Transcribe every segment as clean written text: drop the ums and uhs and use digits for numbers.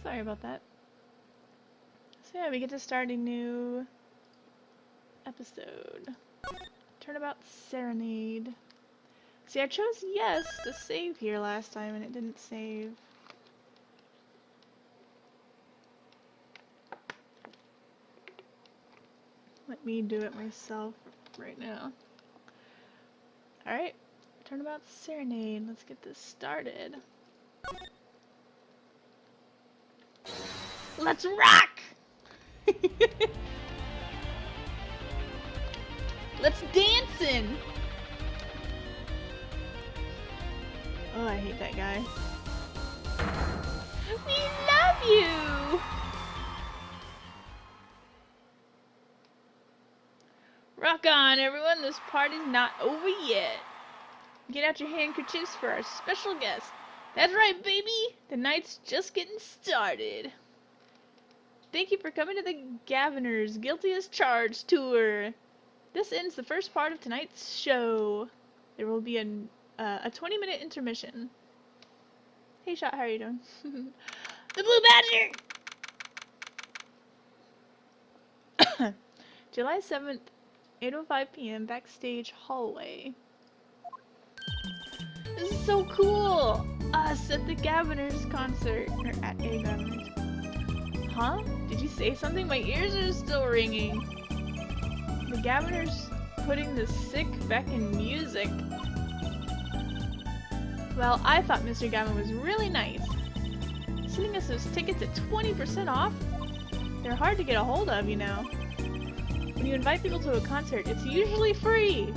Sorry about that. So yeah, we get to start a new episode. Turnabout Serenade. See, I chose yes to save here last time and it didn't save. Let me do it myself right now. Alright, Turnabout Serenade. Let's get this started. Let's rock! Let's dancing! Oh, I hate that guy. We love you! Rock on, everyone. This party's not over yet. Get out your handkerchiefs for our special guest. That's right, baby! The night's just getting started. Thank you for coming to the Gaviners Guilty as Charged tour. This ends the first part of tonight's show. There will be a 20-minute intermission. Hey, Shot, how are you doing? The Blue Badger! July 7th, 8:05 p.m. Backstage hallway. This is so cool! Us at the Gaviners concert. Or at a Gaviners. Huh? Did you say something? My ears are still ringing. The Gaviners putting the sick back in music. Well, I thought Mr. Gavin was really nice. Sending us those tickets at 20% off? They're hard to get a hold of, you know. When you invite people to a concert, it's usually free.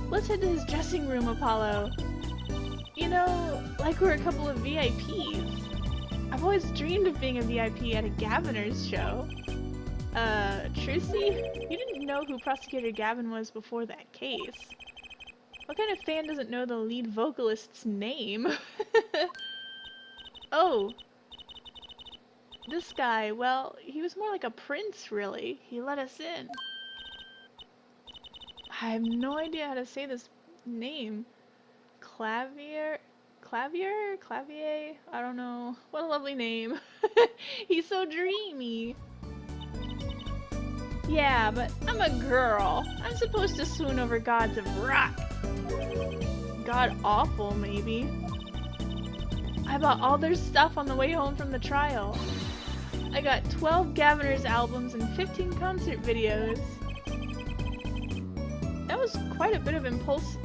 Let's head to his dressing room, Apollo. You know, like we're a couple of VIPs. I've always dreamed of being a VIP at a Gaviners show. Trucy? You didn't know who Prosecutor Gavin was before that case. What kind of fan doesn't know the lead vocalist's name? Oh. This guy, well, he was more like a prince, really. He let us in. I have no idea how to say this name. Clavier? Clavier? I don't know. What a lovely name. He's so dreamy. Yeah, but I'm a girl. I'm supposed to swoon over gods of rock. God awful, maybe. I bought all their stuff on the way home from the trial. I got 12 Gaviners albums and 15 concert videos. That was quite a bit of impulse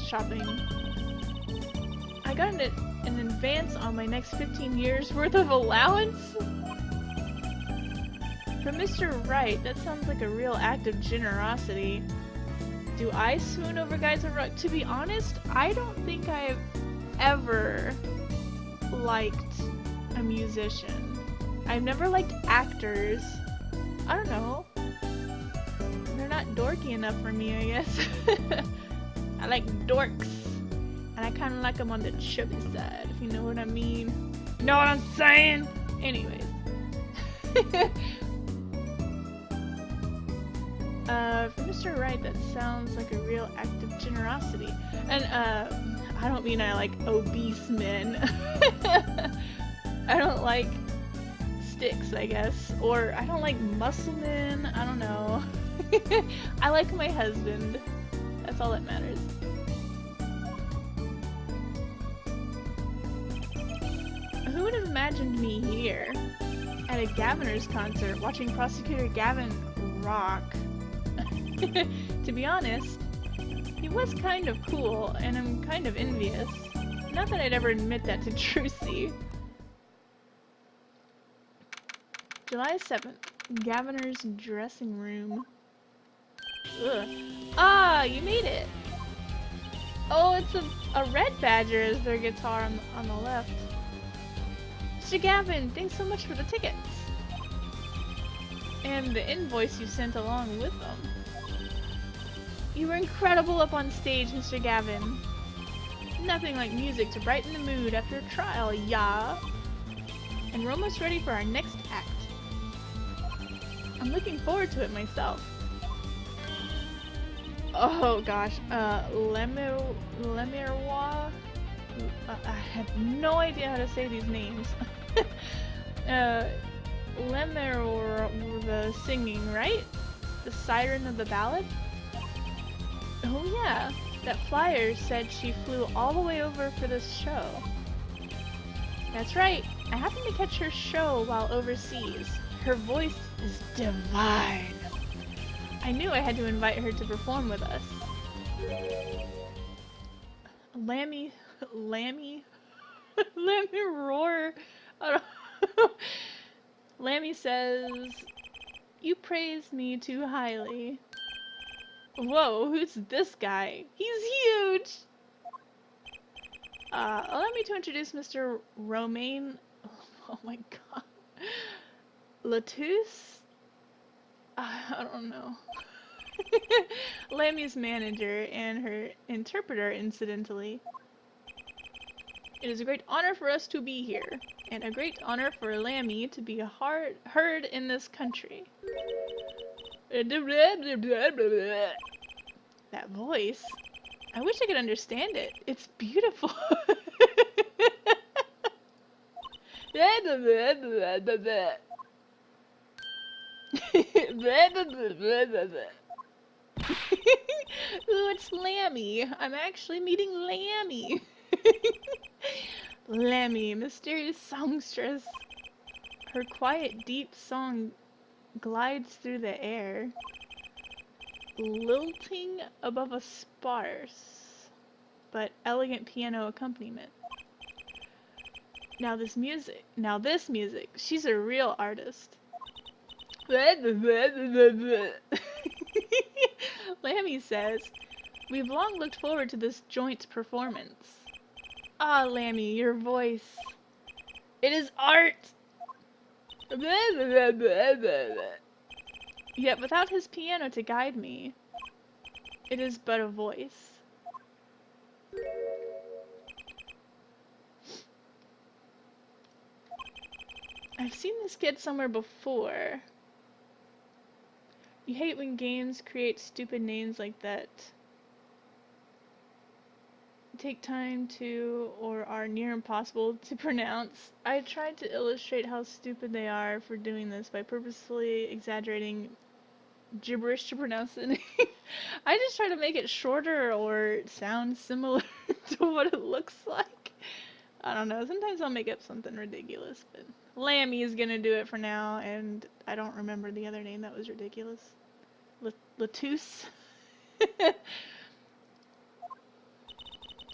shopping. I got an advance on my next 15 years worth of allowance? For Mr. Wright, that sounds like a real act of generosity. Do I swoon over guys of rock? To be honest, I don't think I've ever liked a musician. I've never liked actors. I don't know. They're not dorky enough for me, I guess. I like dorks. And I kind of like them on the chubby side, if you know what I mean. You know what I'm saying? Anyways. For Mr. Wright, that sounds like a real act of generosity. And, I don't mean I like obese men. I don't like sticks, I guess. Or I don't like muscle men. I don't know. I like my husband. That's all that matters. Who would have imagined me here at a Gaviners concert watching Prosecutor Gavin rock? To be honest, he was kind of cool, and I'm kind of envious. Not that I'd ever admit that to Trucy. July 7th, Gaviner's dressing room. Ugh. Ah, you made it! Oh, it's a red badger as their guitar on the left. Mr. Gavin, thanks so much for the tickets! And the invoice you sent along with them. You were incredible up on stage, Mr. Gavin. Nothing like music to brighten the mood after a trial, yeah? And we're almost ready for our next act. I'm looking forward to it myself. Oh gosh, Le Miroir? I have no idea how to say these names. Lemmer the singing, right? The siren of the ballad? Oh yeah, that flyer said she flew all the way over for this show. That's right, I happened to catch her show while overseas. Her voice is divine. I knew I had to invite her to perform with us. Lammy roar. I don't Lammy says, "You praise me too highly." Whoa, who's this guy? He's huge! Allow me to introduce Mr. Romain. Oh my god. Latouche? I don't know. Lammy's manager and her interpreter, incidentally. It is a great honor for us to be here, and a great honor for Lammy to be heard in this country. That voice. I wish I could understand it. It's beautiful. Ooh, it's Lammy. I'm actually meeting Lammy. Lammy, mysterious songstress. Her quiet, deep song glides through the air, lilting above a sparse but elegant piano accompaniment. Now this music, she's a real artist. Lammy says, "We've long looked forward to this joint performance." Ah, Lammy, your voice. It is art! Yet without his piano to guide me, it is but a voice. I've seen this kid somewhere before. You hate when games create stupid names like that. Take time to, or are near impossible to pronounce. I tried to illustrate how stupid they are for doing this by purposefully exaggerating gibberish to pronounce the name. I just try to make it shorter or sound similar to what it looks like. I don't know, sometimes I'll make up something ridiculous, but Lammy is gonna do it for now, and I don't remember the other name that was ridiculous. Latouche?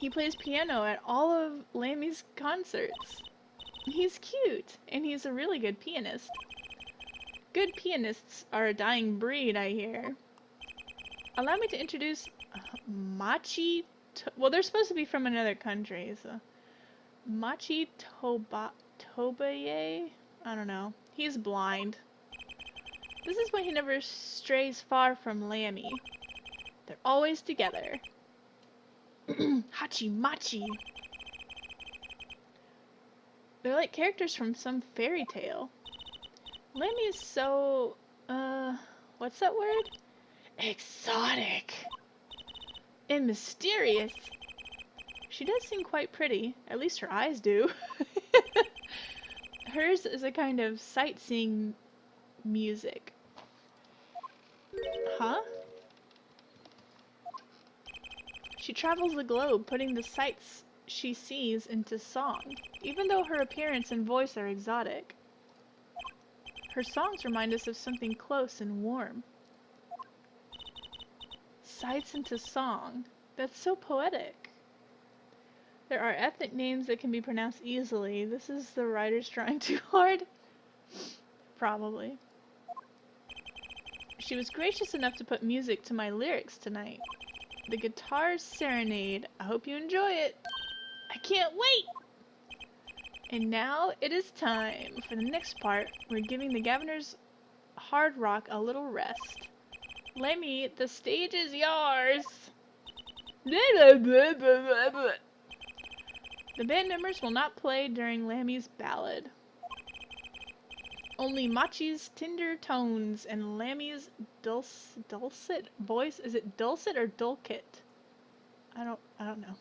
He plays piano at all of Lammy's concerts. He's cute, and he's a really good pianist. Good pianists are a dying breed, I hear. Allow me to introduce Machi. Well, they're supposed to be from another country, so. Machi Tobaye? I don't know. He's blind. This is why he never strays far from Lammy. They're always together. Hachi Machi. They're like characters from some fairy tale. Lammy is so, what's that word? Exotic. And mysterious. She does seem quite pretty. At least her eyes do. Hers is a kind of sightseeing music. Huh? She travels the globe, putting the sights she sees into song, even though her appearance and voice are exotic. Her songs remind us of something close and warm. Sights into song. That's so poetic. There are ethnic names that can be pronounced easily. This is the writers trying too hard? Probably. She was gracious enough to put music to my lyrics tonight. The Guitar Serenade. I hope you enjoy it. I can't wait! And now it is time. For the next part, we're giving the Governors hard rock a little rest. Lammy, the stage is yours! The band members will not play during Lammy's ballad. Only Machi's tender tones and Lammy's dulcet voice. Is it dulcet or dulcet? I don't know.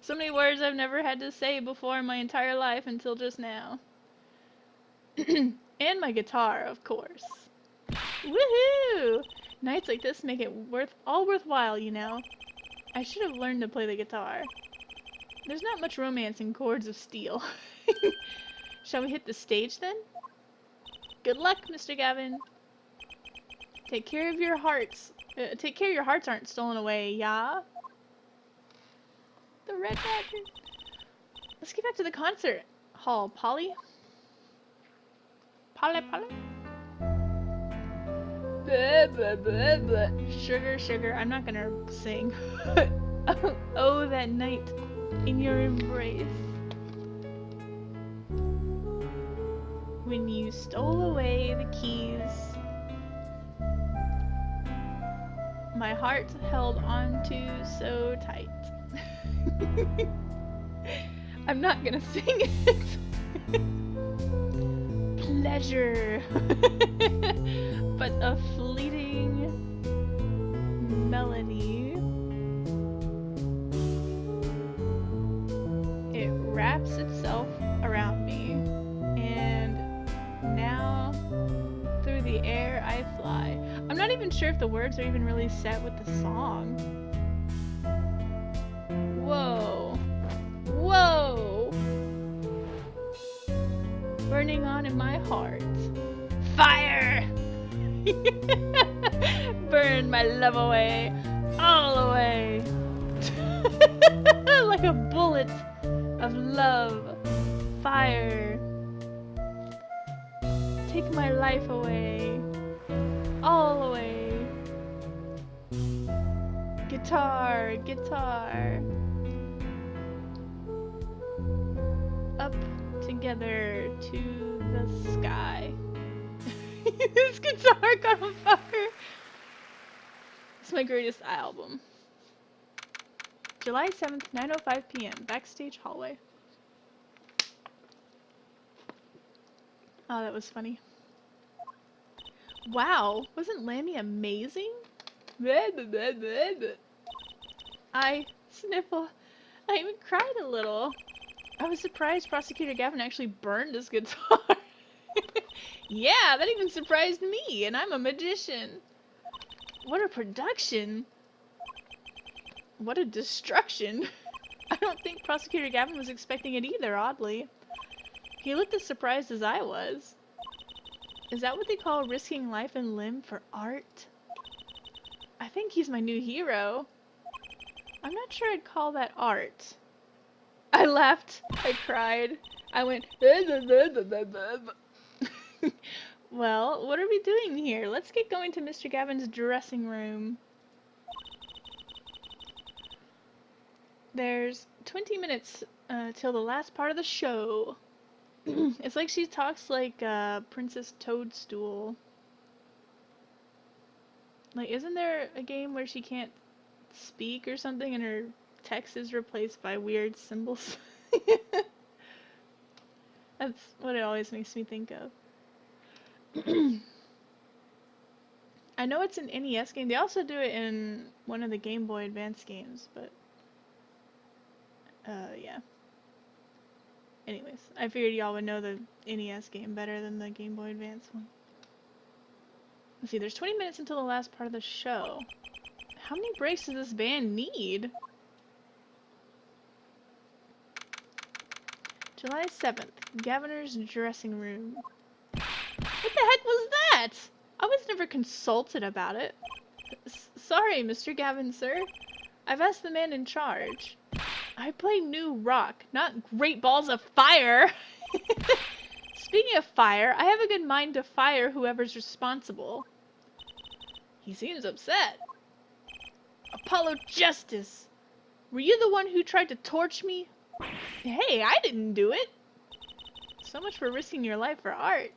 So many words I've never had to say before in my entire life until just now. And my guitar, of course. Woohoo! Nights like this make it all worthwhile, you know. I should have learned to play the guitar. There's not much romance in chords of steel. Shall we hit the stage then? Good luck, Mr. Gavin. Take care of your hearts. Take care your hearts aren't stolen away, yeah? The red badger. Let's get back to the concert hall, Polly. Polly. Blah, blah, blah, blah. Sugar. I'm not gonna sing. Oh, that night in your embrace. When you stole away the keys. My heart held on to so tight. I'm not gonna sing it. Pleasure. But a fleeting melody. It wraps itself around me. And now through the air I fly. I'm not even sure if the words are even really set with the song. Whoa. Whoa! Burning on in my heart. Fire! Burn my love away. All away. Like a bullet of love. Fire. Take my life away. All away. Guitar. Up together to the sky. This guitar got on fire. It's my greatest album. July 7th, 9:05 p.m. Backstage hallway. Oh, that was funny. Wow, wasn't Lammy amazing? I sniffle. I even cried a little. I was surprised Prosecutor Gavin actually burned his guitar. Yeah, that even surprised me, and I'm a magician. What a production. What a destruction. I don't think Prosecutor Gavin was expecting it either, oddly. He looked as surprised as I was. Is that what they call risking life and limb for art? I think he's my new hero. I'm not sure I'd call that art. I laughed. I cried. I went... Well, what are we doing here? Let's get going to Mr. Gavin's dressing room. There's 20 minutes till the last part of the show. It's like she talks like Princess Toadstool. Like, isn't there a game where she can't speak or something and her text is replaced by weird symbols? That's what it always makes me think of. I know it's an NES game. They also do it in one of the Game Boy Advance games, but yeah. Anyways, I figured y'all would know the NES game better than the Game Boy Advance one. Let's see, there's 20 minutes until the last part of the show. How many breaks does this band need? July 7th, Gaviner's dressing room. What the heck was that? I was never consulted about it. Sorry, Mr. Gavin, sir. I've asked the man in charge. I play new rock, not Great Balls of Fire. Speaking of fire, I have a good mind to fire whoever's responsible. He seems upset. Apollo Justice. Were you the one who tried to torch me? Hey, I didn't do it. So much for risking your life for art.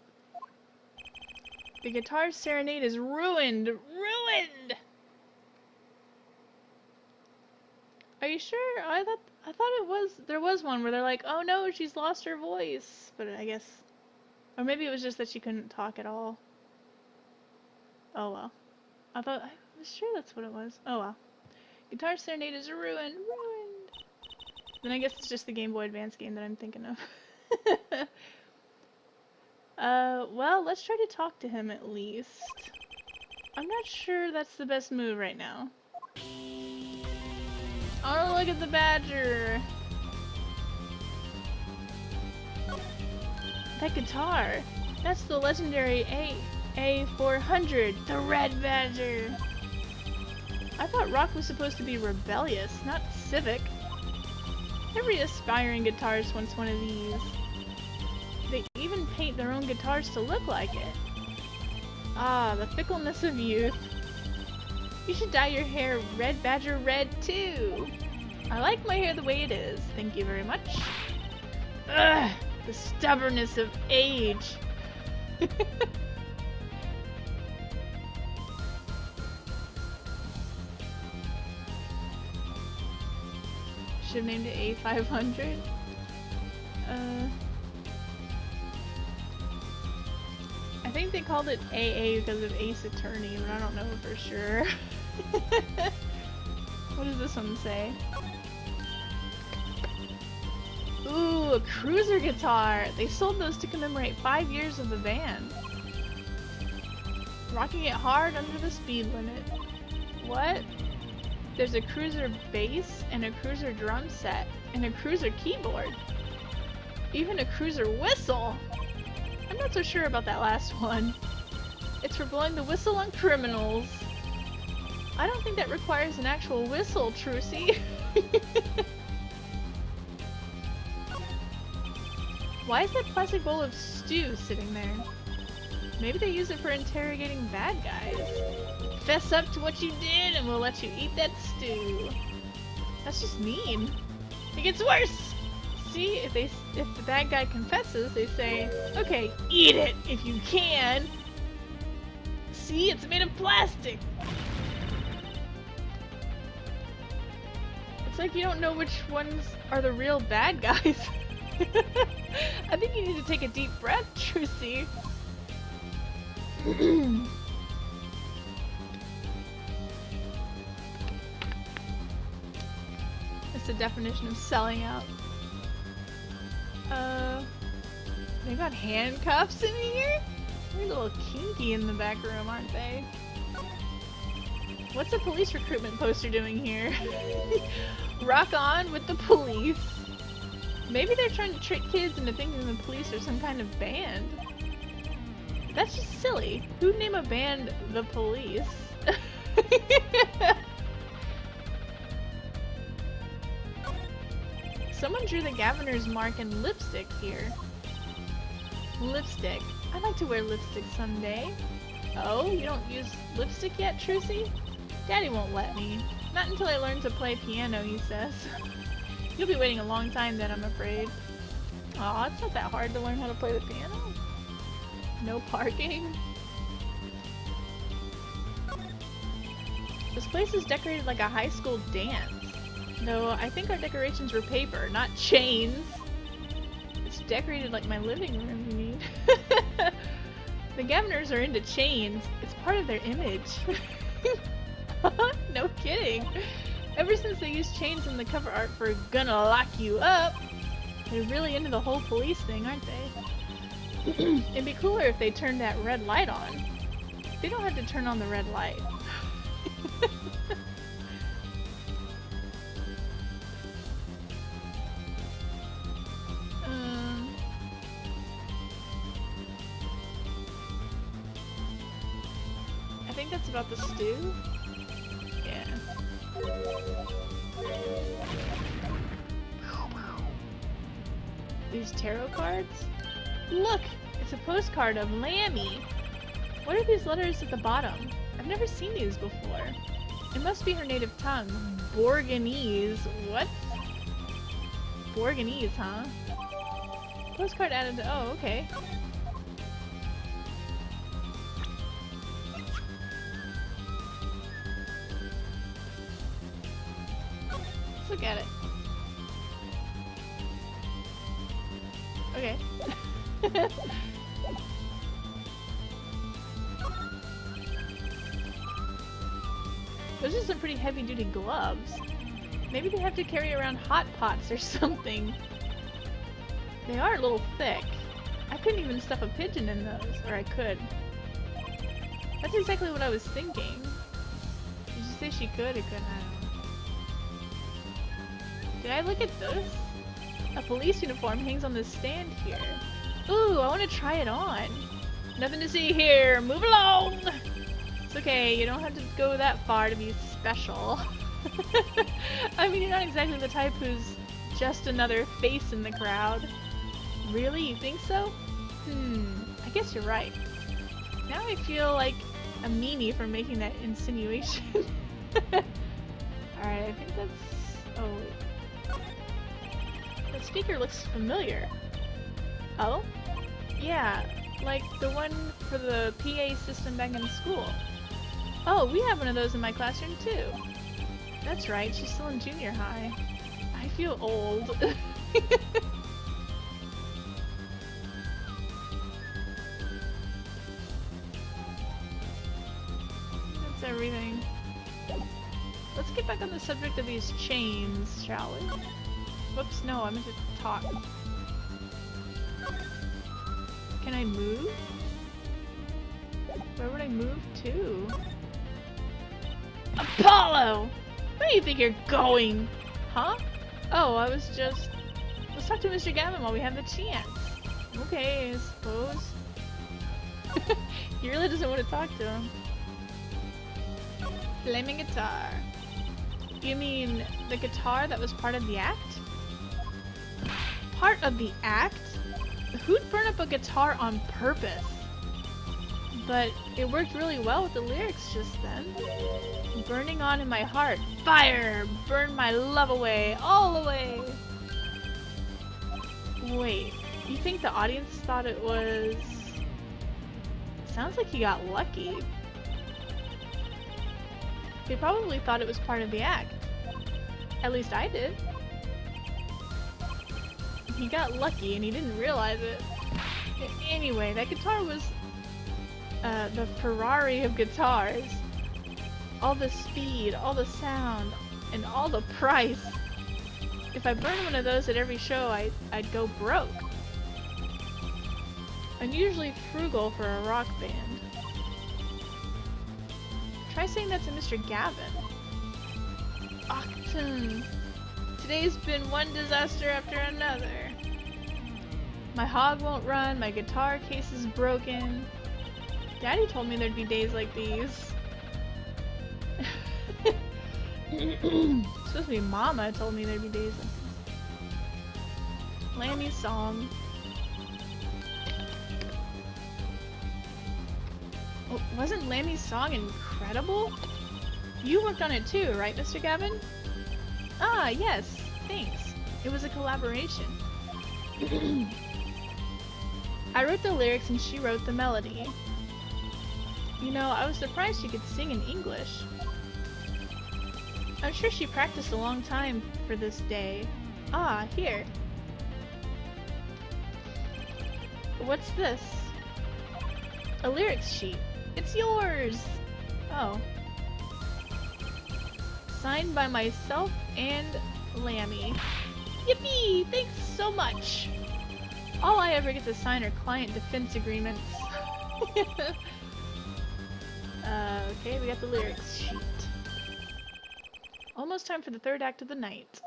The guitar serenade is ruined. Ruined! Are you sure? I thought there was one where they're like, oh no, she's lost her voice. But I guess, or maybe it was just that she couldn't talk at all. Oh well. I was sure that's what it was. Oh well. Guitar serenade is ruined. Ruined. Then I guess it's just the Game Boy Advance game that I'm thinking of. Well, let's try to talk to him at least. I'm not sure that's the best move right now. Oh, look at the badger! That guitar! That's the legendary AA400, the Red Badger! I thought rock was supposed to be rebellious, not civic. Every aspiring guitarist wants one of these. They even paint their own guitars to look like it. Ah, the fickleness of youth. You should dye your hair Red Badger red too. I like my hair the way it is, thank you very much. Ugh, the stubbornness of age. Should have named it A500. I think they called it AA because of Ace Attorney, but I don't know for sure. What does this one say? Ooh, a cruiser guitar! They sold those to commemorate 5 years of the band. Rocking it hard under the speed limit. What? There's a cruiser bass and a cruiser drum set and a cruiser keyboard. Even a cruiser whistle! I'm not so sure about that last one. It's for blowing the whistle on criminals. I don't think that requires an actual whistle, Trucy. Why is that plastic bowl of stew sitting there? Maybe they use it for interrogating bad guys. Fess up to what you did and we'll let you eat that stew. That's just mean. It gets worse! See, if the bad guy confesses, they say, okay, eat it if you can. See, it's made of plastic. It's like you don't know which ones are the real bad guys. I think you need to take a deep breath, Trucy. That's the definition of selling out. They got handcuffs in here? They're a little kinky in the back room, aren't they? What's a police recruitment poster doing here? Rock on with the police. Maybe they're trying to trick kids into thinking the police are some kind of band. That's just silly. Who'd name a band the Police? Someone drew the Gaviner's mark in lipstick here. Lipstick. I'd like to wear lipstick someday. Oh, you don't use lipstick yet, Trucy? Daddy won't let me. Not until I learn to play piano, he says. You'll be waiting a long time then, I'm afraid. Aw, it's not that hard to learn how to play the piano. No parking. This place is decorated like a high school dance. Though I think our decorations were paper, not chains. It's decorated like my living room, you mean? The Gaviners are into chains. It's part of their image. No kidding. Ever since they used chains in the cover art for Gonna Lock You Up, they're really into the whole police thing, aren't they? It'd be cooler if they turned that red light on. They don't have to turn on the red light. I think that's about the stew. Yeah. These tarot cards? Look! It's a postcard of Lammy! What are these letters at the bottom? I've never seen these before. It must be her native tongue. Borganese. What? Borganese, huh? Postcard added to- oh, okay. Let's look at it. Okay. Those are some pretty heavy-duty gloves. Maybe they have to carry around hot pots or something. They are a little thick. I couldn't even stuff a pigeon in those, or I could. That's exactly what I was thinking. Did you say she could or couldn't? I don't know. Did I look at this? A police uniform hangs on this stand here. Ooh, I want to try it on. Nothing to see here. Move along! It's okay, you don't have to go that far to be special. I mean, you're not exactly the type who's just another face in the crowd. Really? You think so? I guess you're right. Now I feel like a meanie for making that insinuation. Alright, I think that's... oh wait. That speaker looks familiar. Oh? Yeah, like the one for the PA system back in school. Oh, we have one of those in my classroom too. That's right, she's still in junior high. I feel old. That's everything. Let's get back on the subject of these chains, shall we? Whoops, no, I meant to talk. Can I move? Where would I move to? Apollo! Where do you think you're going? Huh? Oh, let's talk to Mr. Gavin while we have the chance. Okay, I suppose. He really doesn't want to talk to him. Flaming guitar. You mean the guitar that was part of the act? Part of the act? Who'd burn up a guitar on purpose? But it worked really well with the lyrics just then. Burning on in my heart. Fire! Burn my love away. All away! Wait, you think the audience thought it was... Sounds like he got lucky. They probably thought it was part of the act. At least I did. He got lucky and he didn't realize it. Anyway, that guitar was the Ferrari of guitars. All the speed, all the sound, and all the price. If I burned one of those at every show, I'd go broke. I'm usually frugal for a rock band. Try saying that to Mr. Gavin. Octon. Today's been one disaster after another. My hog won't run, my guitar case is broken. Daddy told me there'd be days like these. It's supposed to be Mama told me there'd be days like these. Lammy's song. Oh, wasn't Lammy's song incredible? You worked on it too, right, Mr. Gavin? Ah, yes, thanks. It was a collaboration. I wrote the lyrics and she wrote the melody. You know, I was surprised she could sing in English. I'm sure she practiced a long time for this day. Ah, here. What's this? A lyrics sheet. It's yours! Oh. Signed by myself and Lammy. Yippee! Thanks so much! All I ever get to sign are client defense agreements. Okay, we got the lyrics sheet. Almost time for the third act of the night.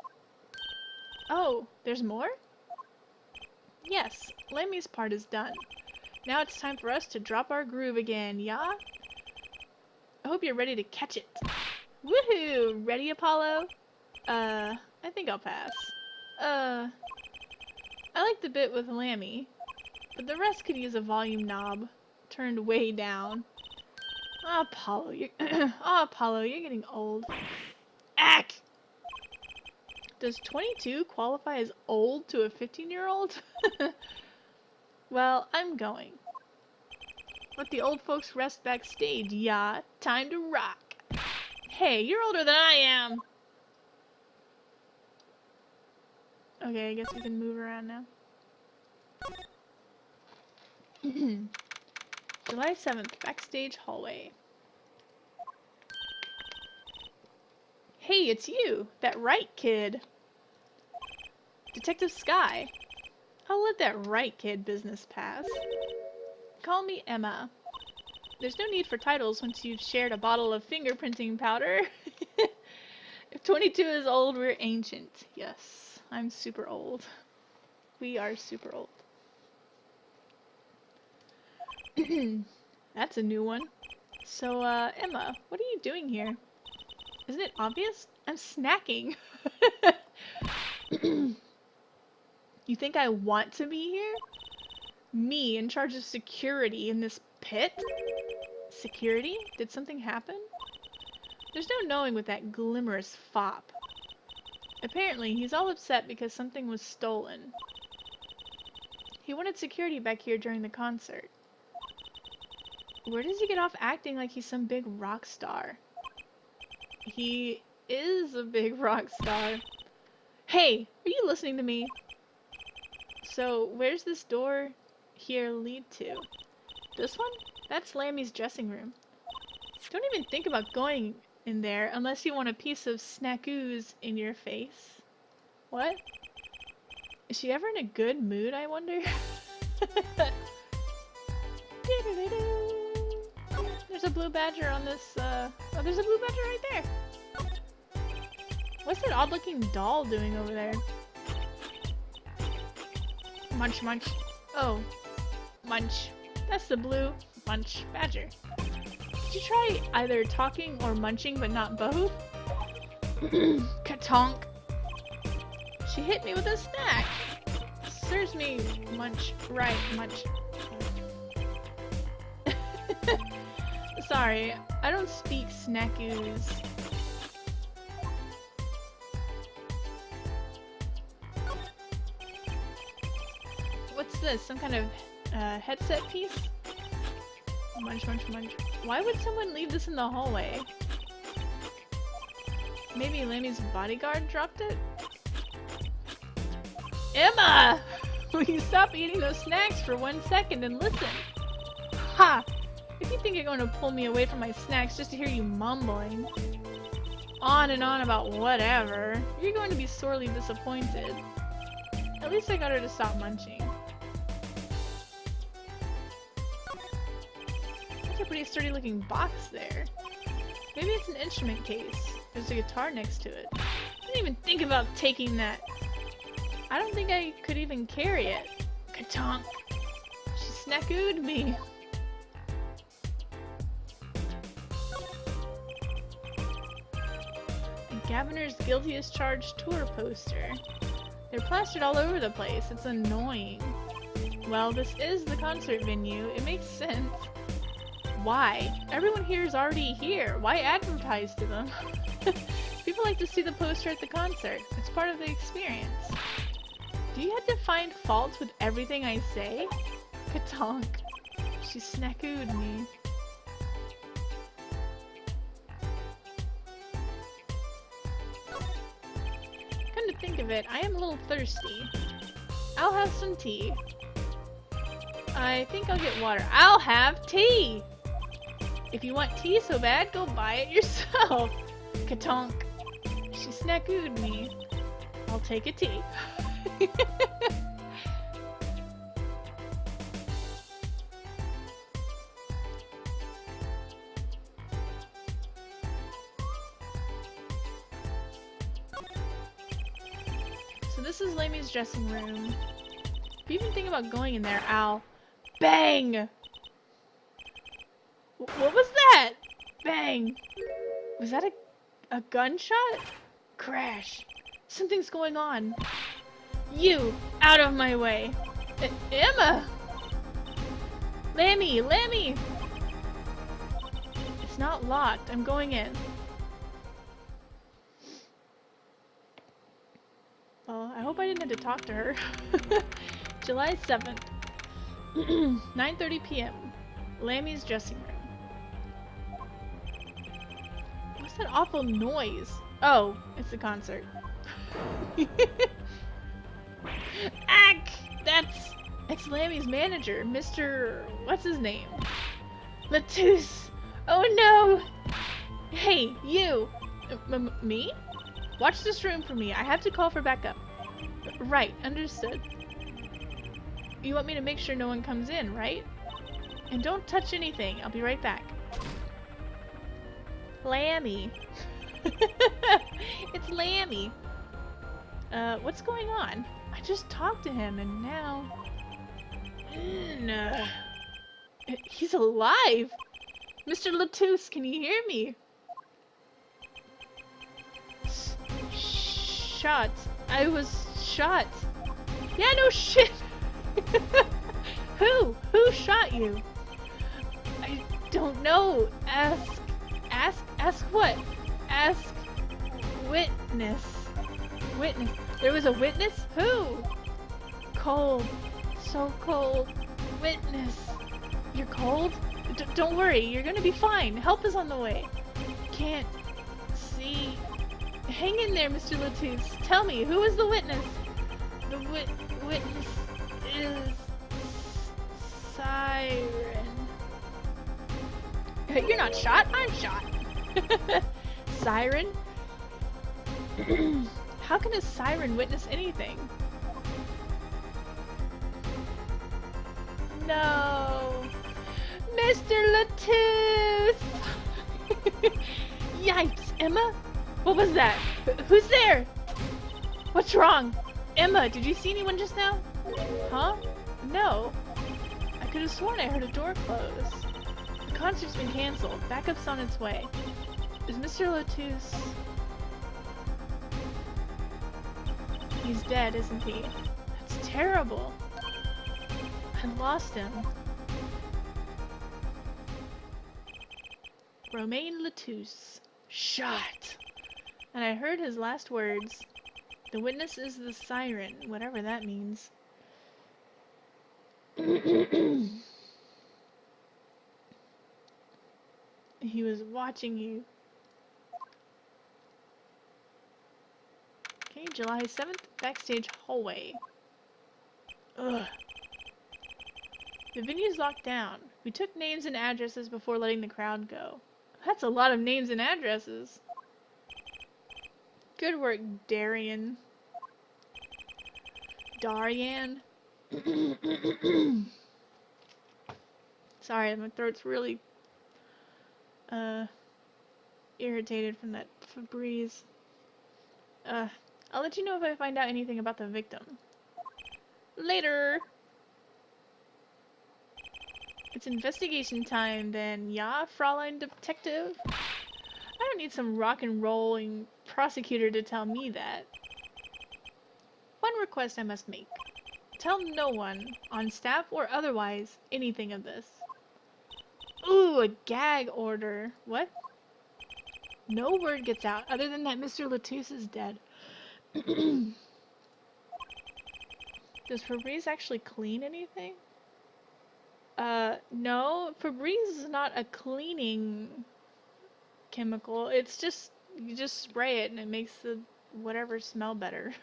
Oh, there's more? Yes, Lammy's part is done. Now it's time for us to drop our groove again, yeah? I hope you're ready to catch it. Woohoo! Ready, Apollo? I think I'll pass. I like the bit with Lammy, but the rest could use a volume knob turned way down. Oh, Apollo, you're getting old. Ack! Does 22 qualify as old to a 15-year-old? Well, I'm going. Let the old folks rest backstage, yeah? Time to rock. Hey, you're older than I am! Okay, I guess we can move around now. July 7th, backstage hallway. Hey, it's you! That Wright kid! Detective Sky. I'll let that Wright kid business pass. Call me Emma. There's no need for titles once you've shared a bottle of fingerprinting powder. If 22 is old, we're ancient. Yes, I'm super old. We are super old. That's a new one. So, Emma, what are you doing here? Isn't it obvious? I'm snacking. You think I want to be here? Me, in charge of security in this pit? Security? Did something happen? There's no knowing with that glimmerous fop. Apparently, he's all upset because something was stolen. He wanted security back here during the concert. Where does he get off acting like he's some big rock star? He is a big rock star. Hey, are you listening to me? So, where's this door here lead to? This one? That's Lammy's dressing room. Don't even think about going in there unless you want a piece of snackoos in your face. What? Is she ever in a good mood, I wonder? There's a blue badger on this, oh, there's a blue badger right there! What's that odd-looking doll doing over there? Munch, munch. Oh. Munch. That's the blue munch badger. Did you try either talking or munching, but not both? Katonk. She hit me with a snack. Serves me munch right, munch. Sorry, I don't speak snackoos. What's this? Some kind of headset piece? Munch, munch, munch. Why would someone leave this in the hallway? Maybe Lammy's bodyguard dropped it? Emma! Will you stop eating those snacks for 1 second and listen? Ha! If you think you're going to pull me away from my snacks just to hear you mumbling on and on about whatever, you're going to be sorely disappointed. At least I got her to stop munching. That's a pretty sturdy looking box there. Maybe it's an instrument case. There's a guitar next to it. I didn't even think about taking that. I don't think I could even carry it. Katonk. She snackooed me. Gaviner's Guilty as Charged tour poster. They're plastered all over the place. It's annoying. Well, this is the concert venue. It makes sense. Why? Everyone here is already here. Why advertise to them? People like to see the poster at the concert. It's part of the experience. Do you have to find fault with everything I say? Katonk. She snackooed me. Come to think of it, I am a little thirsty. I'll have some tea. I think I'll get water. I'll have tea! If you want tea so bad, go buy it yourself. Katonk. She snackooed me. I'll take a tea. So this is Lammy's dressing room. If you even think about going in there, Al. Bang! What was that? Bang! Was that a gunshot? Crash. Something's going on. You! Out of my way! Emma! Lammy! Lammy! It's not locked. I'm going in. Well, I hope I didn't have to talk to her. July 7th. 9:30 p.m. Lammy's dressing room. What's that awful noise? Oh, it's the concert. Ack! It's Lammy's manager, Mr. What's his name? Latouche! Oh no! Hey, you! Me? Watch this room for me. I have to call for backup. Right, understood. You want me to make sure no one comes in, right? And don't touch anything. I'll be right back. Lammy. It's Lammy. What's going on? I just talked to him and now... No. He's alive! Mr. Latouche, can you hear me? Shot. I was shot. Yeah, no shit! Who? Who shot you? I don't know. Ask what? Ask witness. Witness. There was a witness? Who? Cold. So cold. Witness. You're cold? Don't worry, you're gonna be fine. Help is on the way. Can't see. Hang in there, Mr. Latouche. Tell me, who is the witness? The witness is Siren. You're not shot, I'm shot. Siren? How can a siren witness anything? No. Mr. Latouche! Yikes, Emma? What was that? Who's there? What's wrong? Emma, did you see anyone just now? Huh? No. I could have sworn I heard a door close. The concert's been cancelled. Backup's on its way. Is Mr. Latouche... He's dead, isn't he? That's terrible. I lost him. Romain Latouche. Shot. And I heard his last words. The witness is the siren, whatever that means. He was watching you. Okay, July 7th, backstage hallway. Ugh. The venue's locked down. We took names and addresses before letting the crowd go. That's a lot of names and addresses. Good work, Darian. Darian? Sorry, my throat's really irritated from that Febreze. I'll let you know if I find out anything about the victim. Later! It's investigation time then, yeah, Fraulein Detective? I don't need some rock and rolling prosecutor to tell me that. One request I must make. Tell no one, on staff or otherwise, anything of this. Ooh, a gag order. What? No word gets out other than that Mr. Latouche is dead. Does Febreze actually clean anything? No. Febreze is not a cleaning chemical. It's just, you just spray it and it makes the whatever smell better.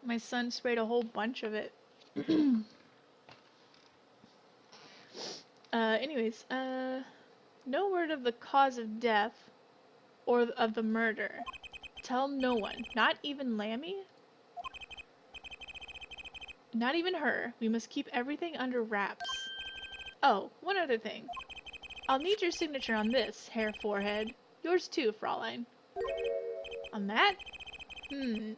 My son sprayed a whole bunch of it. Anyways, no word of the cause of death or of the murder. Tell no one, not even Lammy? Not even her. We must keep everything under wraps. Oh, one other thing. I'll need your signature on this, Herr Forehead. Yours too, Fraulein. On that? An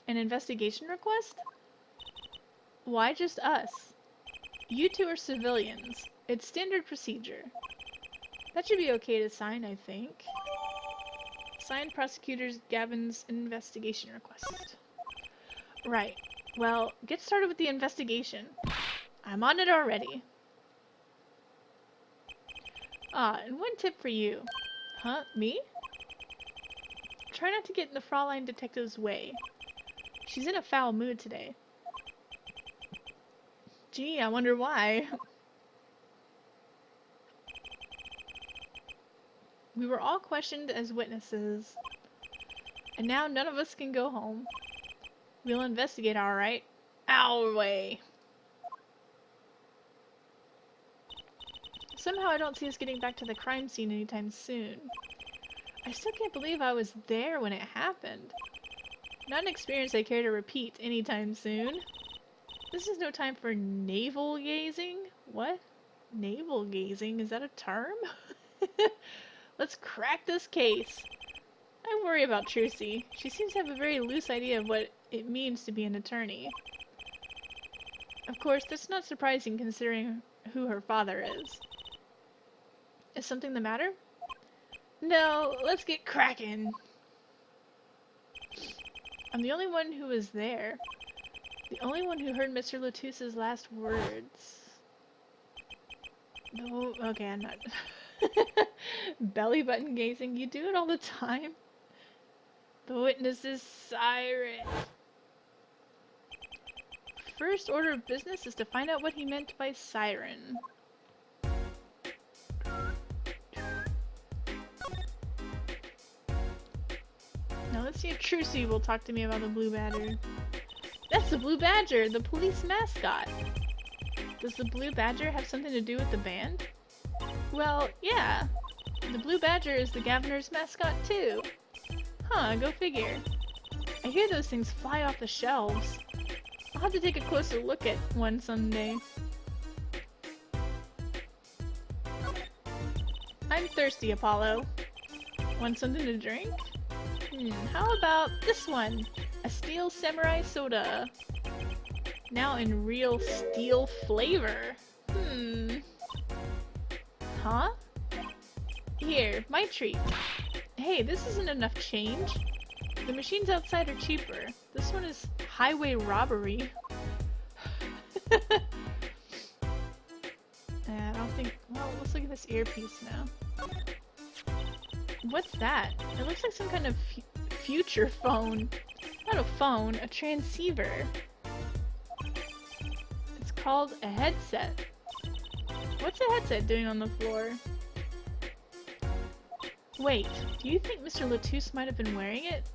investigation request? Why just us? You two are civilians. It's standard procedure. That should be okay to sign, I think. Signed Prosecutor Gavin's investigation request. Right. Well, get started with the investigation. I'm on it already. Ah, and one tip for you. Huh? Me? Try not to get in the Fraulein Detective's way. She's in a foul mood today. Gee, I wonder why. We were all questioned as witnesses. And now none of us can go home. We'll investigate, alright. Our way. Somehow I don't see us getting back to the crime scene anytime soon. I still can't believe I was there when it happened. Not an experience I care to repeat anytime soon. This is no time for navel gazing? What? Navel gazing? Is that a term? Let's crack this case. I worry about Trucy. She seems to have a very loose idea of what it means to be an attorney. Of course, that's not surprising considering who her father is. Is something the matter? No, let's get cracking. I'm the only one who was there. The only one who heard Mr. Latuse's last words. No, okay, I'm not. Belly button gazing, you do it all the time. The witness is Siren. First order of business is to find out what he meant by siren. Now let's see if Trucy will talk to me about the Blue Badger. That's the Blue Badger, the police mascot. Does the Blue Badger have something to do with the band? Well, yeah. The Blue Badger is the Governor's mascot too. Huh, go figure. I hear those things fly off the shelves. I'll have to take a closer look at one someday. I'm thirsty, Apollo. Want something to drink? How about this one? A Steel Samurai Soda. Now in real steel flavor. Huh? Here, my treat. Hey, this isn't enough change. The machines outside are cheaper. This one is highway robbery. I don't think... Well, let's look at this earpiece now. What's that? It looks like some kind of future phone. Not a phone, a transceiver. It's called a headset. What's a headset doing on the floor? Wait, do you think Mr. Latuse might have been wearing it?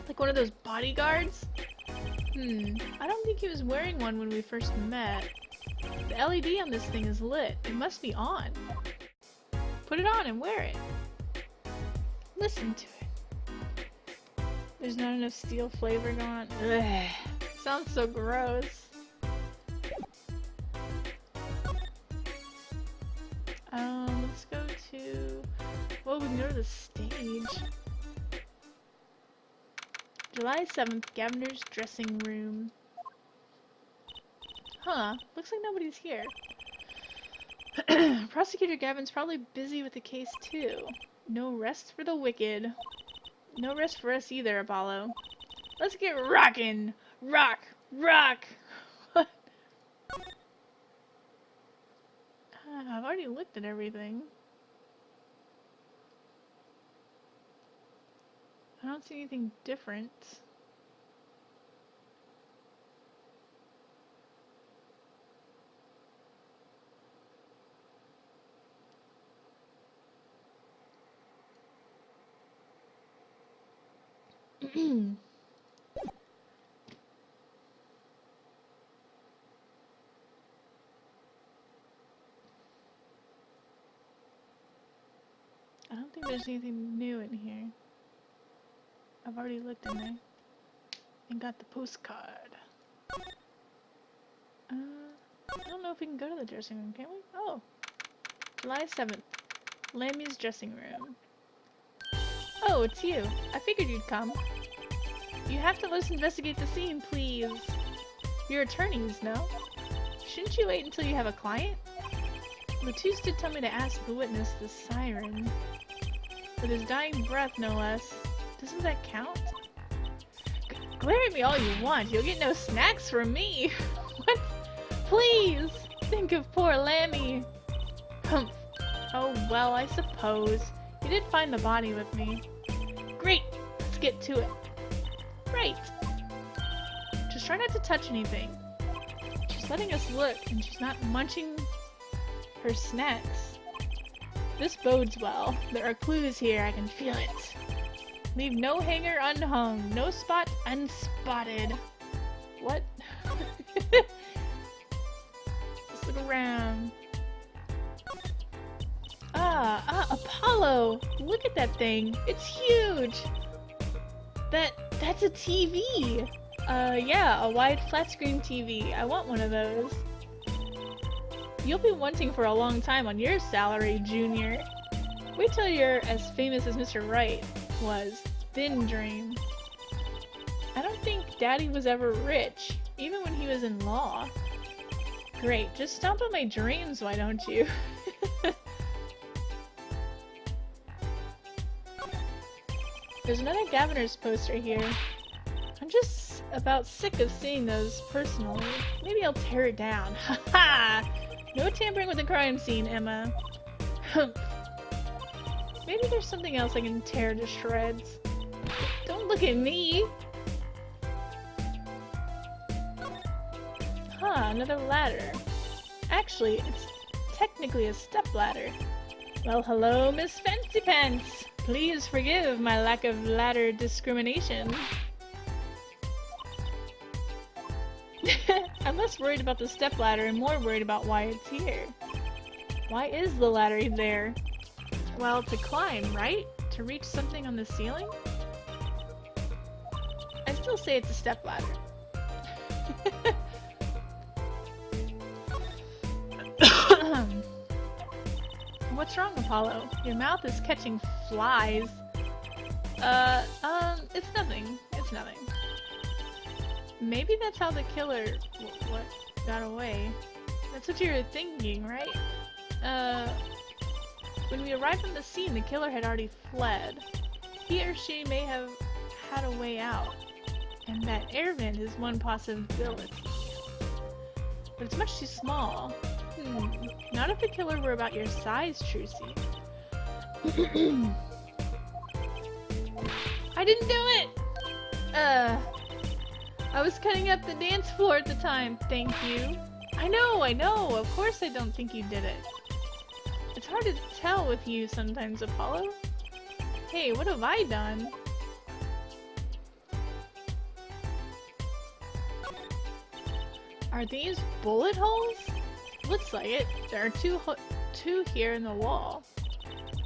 Like one of those bodyguards? I don't think he was wearing one when we first met. The LED on this thing is lit. It must be on. Put it on and wear it. Listen to it. There's not enough steel flavor going on. Ugh. Sounds so gross. Let's go to... Well, we can go to the stage. July 7th, Governor's dressing room. Huh, looks like nobody's here. Prosecutor Gavin's probably busy with the case too. No rest for the wicked. No rest for us either, Apollo. Let's get rockin'! Rock! Rock! What? I've already looked at everything. I don't see anything different. I don't think there's anything new in here. I've already looked in there and got the postcard. I don't know if we can go to the dressing room, can we? Oh, July 7th, Lammy's dressing room. Oh, it's you. I figured you'd come. You have to let's investigate the scene, please. You're attorneys, no? Shouldn't you wait until you have a client? Latuse did tell me to ask the witness the siren. With his dying breath, no less. Doesn't that count? Glare at me all you want. You'll get no snacks from me. What? Please! Think of poor Lammy. Humph. Oh, well, I suppose. You did find the body with me. Great! Let's get to it. Right. Just try not to touch anything. She's letting us look, and she's not munching her snacks. This bodes well. There are clues here. I can feel it. Leave no hanger unhung, no spot unspotted. What? Let's look around. Apollo! Look at that thing. It's huge! That's a TV! Yeah, a wide flat screen TV. I want one of those. You'll be wanting for a long time on your salary, Junior. Wait till you're as famous as Mr. Wright was. Then dream. I don't think Daddy was ever rich, even when he was in law. Great, just stomp on my dreams, why don't you? There's another Governor's poster here. I'm just about sick of seeing those personally. Maybe I'll tear it down. Haha! No tampering with the crime scene, Emma. Maybe there's something else I can tear to shreds. Don't look at me! Another ladder. Actually, it's technically a stepladder. Well, hello, Miss Fancy Pants! Please forgive my lack of ladder discrimination. I'm less worried about the stepladder and more worried about why it's here. Why is the ladder there? Well, to climb, right? To reach something on the ceiling? I still say it's a stepladder. What's wrong, Apollo? Your mouth is catching flies. It's nothing. It's nothing. Maybe that's how the killer what got away. That's what you were thinking, right? When we arrived on the scene, the killer had already fled. He or she may have had a way out, and that air vent is one possibility. But it's much too small. Not if the killer were about your size, Trucy. I didn't do it! I was cutting up the dance floor at the time, thank you. I know, of course I don't think you did it. It's hard to tell with you sometimes, Apollo. Hey, what have I done? Are these bullet holes? Looks like it. There are two here in the wall.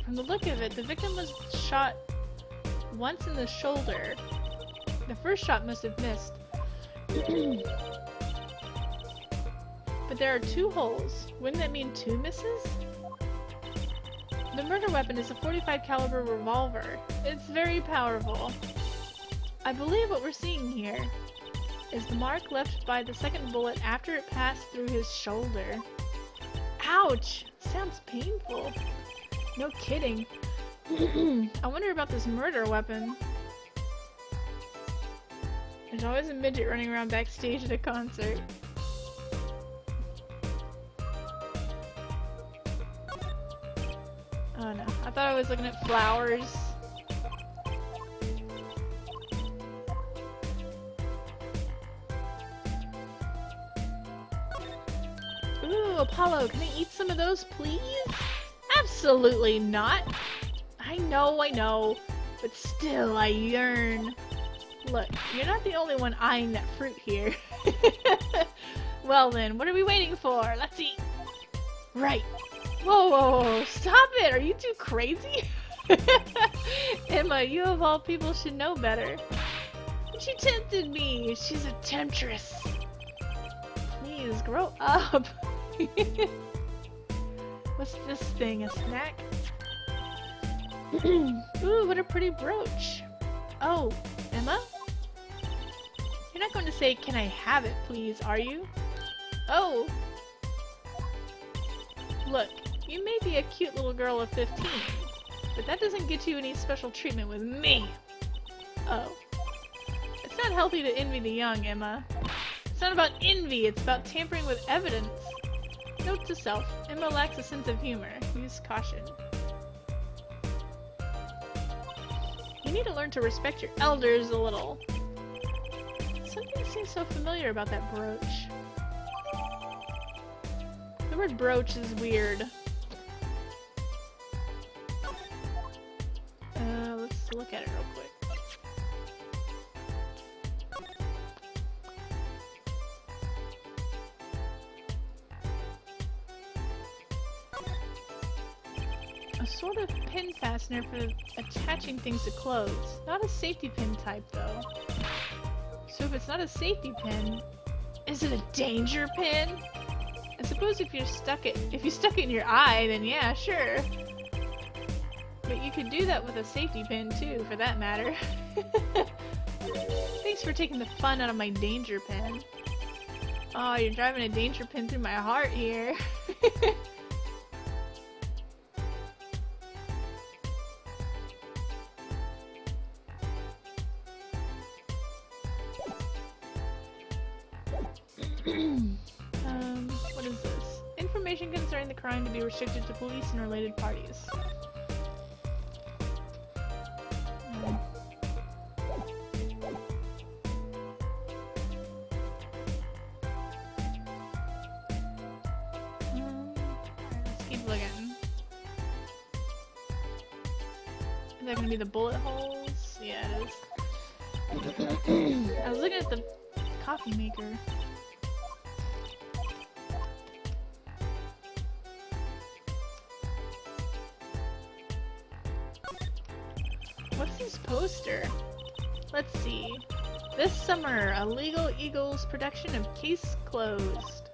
From the look of it, the victim was shot once in the shoulder. The first shot must have missed. But there are two holes. Wouldn't that mean two misses? The murder weapon is a .45 caliber revolver. It's very powerful. I believe what we're seeing here is the mark left by the second bullet after it passed through his shoulder. Ouch! Sounds painful. No kidding. I wonder about this murder weapon. There's always a midget running around backstage at a concert. Oh no, I thought I was looking at flowers. Ooh, Apollo, can I eat some of those, please? Absolutely not! I know, but still I yearn. Look, you're not the only one eyeing that fruit here. Well then, what are we waiting for? Let's eat! Right! Whoa, stop it! Are you too crazy? Emma, you of all people should know better. She tempted me! She's a temptress! Please, grow up! What's this thing, a snack? Ooh, what a pretty brooch! Oh, Emma? You're not going to say, "Can I have it, please," are you? Oh! Look, you may be a cute little girl of 15, but that doesn't get you any special treatment with me! Oh. It's not healthy to envy the young, Emma. It's not about envy, it's about tampering with evidence. Note to self, Emma lacks a sense of humor. Use caution. You need to learn to respect your elders a little. Something seems so familiar about that brooch. The word brooch is weird. Let's look at it real quick. A sort of pin fastener for attaching things to clothes. Not a safety pin type, though. So if it's not a safety pin, is it a danger pin? I suppose if you stuck it in your eye, then yeah, sure. But you could do that with a safety pin too, for that matter. Thanks for taking the fun out of my danger pin. Oh, you're driving a danger pin through my heart here. What is this? Information concerning the crime to be restricted to police and related parties. Let's keep looking. Is that gonna be the bullet holes? Yeah, it is. I was looking at the coffee maker. What's this poster? Let's see. This summer, a Legal Eagles production of Case Closed.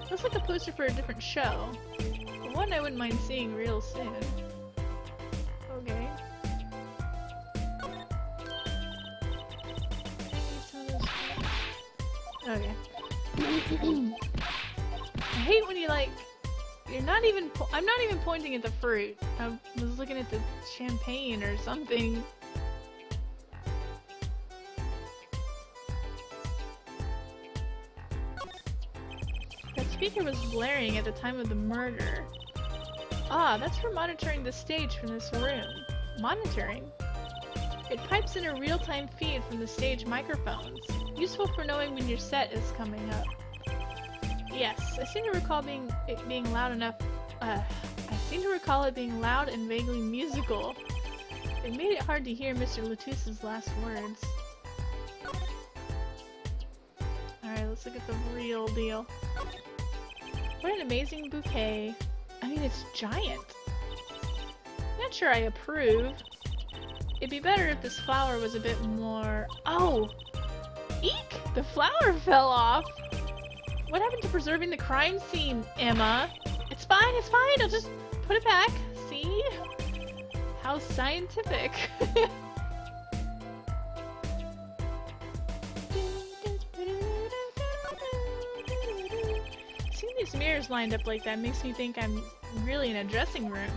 Looks like a poster for a different show. But one I wouldn't mind seeing real soon. Okay. Okay. I hate when you like... You're not even... I'm not even pointing at the fruit. I was looking at the champagne or something. That speaker was blaring at the time of the murder. Ah, that's for monitoring the stage from this room. Monitoring? It pipes in a real-time feed from the stage microphones. Useful for knowing when your set is coming up. Yes, I seem to recall it being loud enough. I seem to recall it being loud and vaguely musical. It made it hard to hear Mr. Latusse's last words. Alright, let's look at the real deal. What an amazing bouquet. I mean, it's giant. Not sure I approve. It'd be better if this flower was a bit more... Oh! Eek! The flower fell off! What happened to preserving the crime scene, Emma? It's fine, I'll just put it back. See? How scientific. Seeing these mirrors lined up like that makes me think I'm really in a dressing room.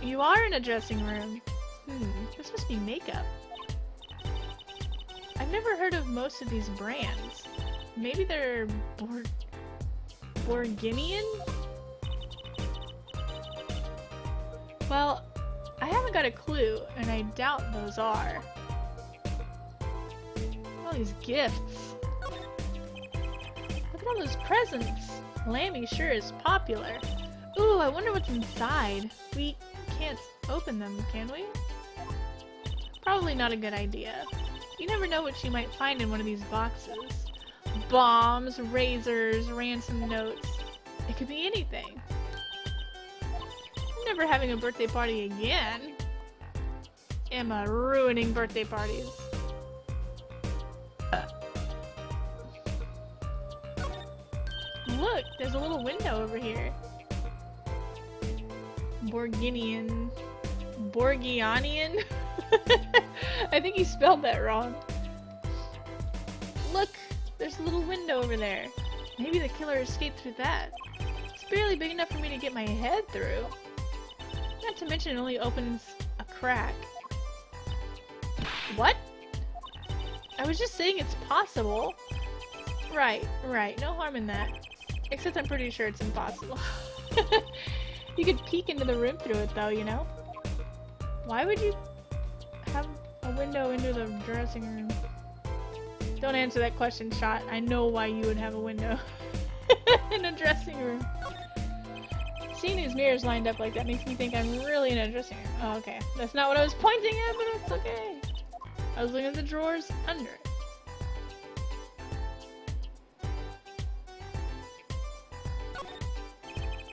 You are in a dressing room. This must be makeup. I've never heard of most of these brands. Maybe they're Bourguignon? Well, I haven't got a clue, and I doubt those are. All these gifts. Look at all those presents. Lammy sure is popular. Ooh, I wonder what's inside. We can't open them, can we? Probably not a good idea. You never know what you might find in one of these boxes. Bombs, razors, ransom notes. It could be anything. I'm never having a birthday party again. Emma ruining birthday parties. Look, there's a little window over here. Bourguignon. Bourguignonian? I think you spelled that wrong. Look, there's a little window over there. Maybe the killer escaped through that. It's barely big enough for me to get my head through. Not to mention it only opens a crack. What? I was just saying it's possible. Right. No harm in that. Except I'm pretty sure it's impossible. You could peek into the room through it though, you know? Why would you have a window into the dressing room? Don't answer that question, Shot. I know why you would have a window in a dressing room. Seeing these mirrors lined up like that makes me think I'm really in a dressing room. Oh, okay. That's not what I was pointing at, but it's okay. I was looking at the drawers under it.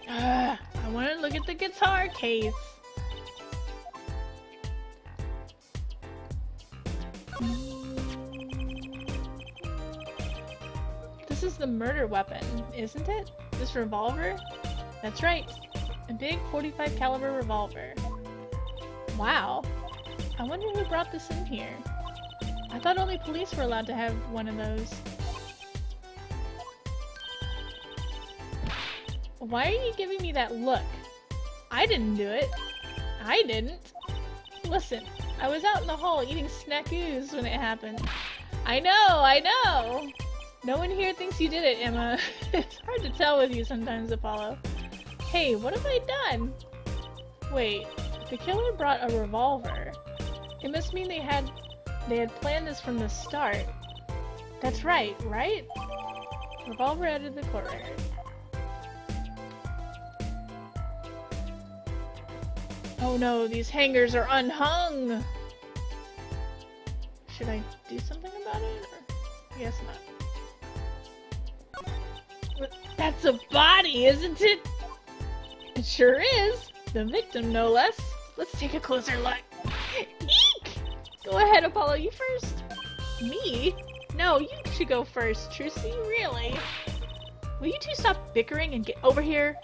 I want to look look at the guitar case. This is the murder weapon, isn't it? This revolver? That's right. A big 45 caliber revolver. Wow. I wonder who brought this in here. I thought only police were allowed to have one of those. Why are you giving me that look? I didn't do it. I didn't. Listen, I was out in the hall eating snackoos when it happened. I know! No one here thinks you did it, Emma. It's hard to tell with you sometimes, Apollo. Hey, what have I done? Wait, the killer brought a revolver. It must mean they had planned this from the start. That's right? Revolver added to the court record. Oh no, these hangers are unhung! Should I do something about it? Or... I guess not. But that's a body, isn't it? It sure is! The victim, no less. Let's take a closer look. Eek! Go ahead, Apollo, you first. Me? No, you should go first, Trucy, really? Will you two stop bickering and get over here?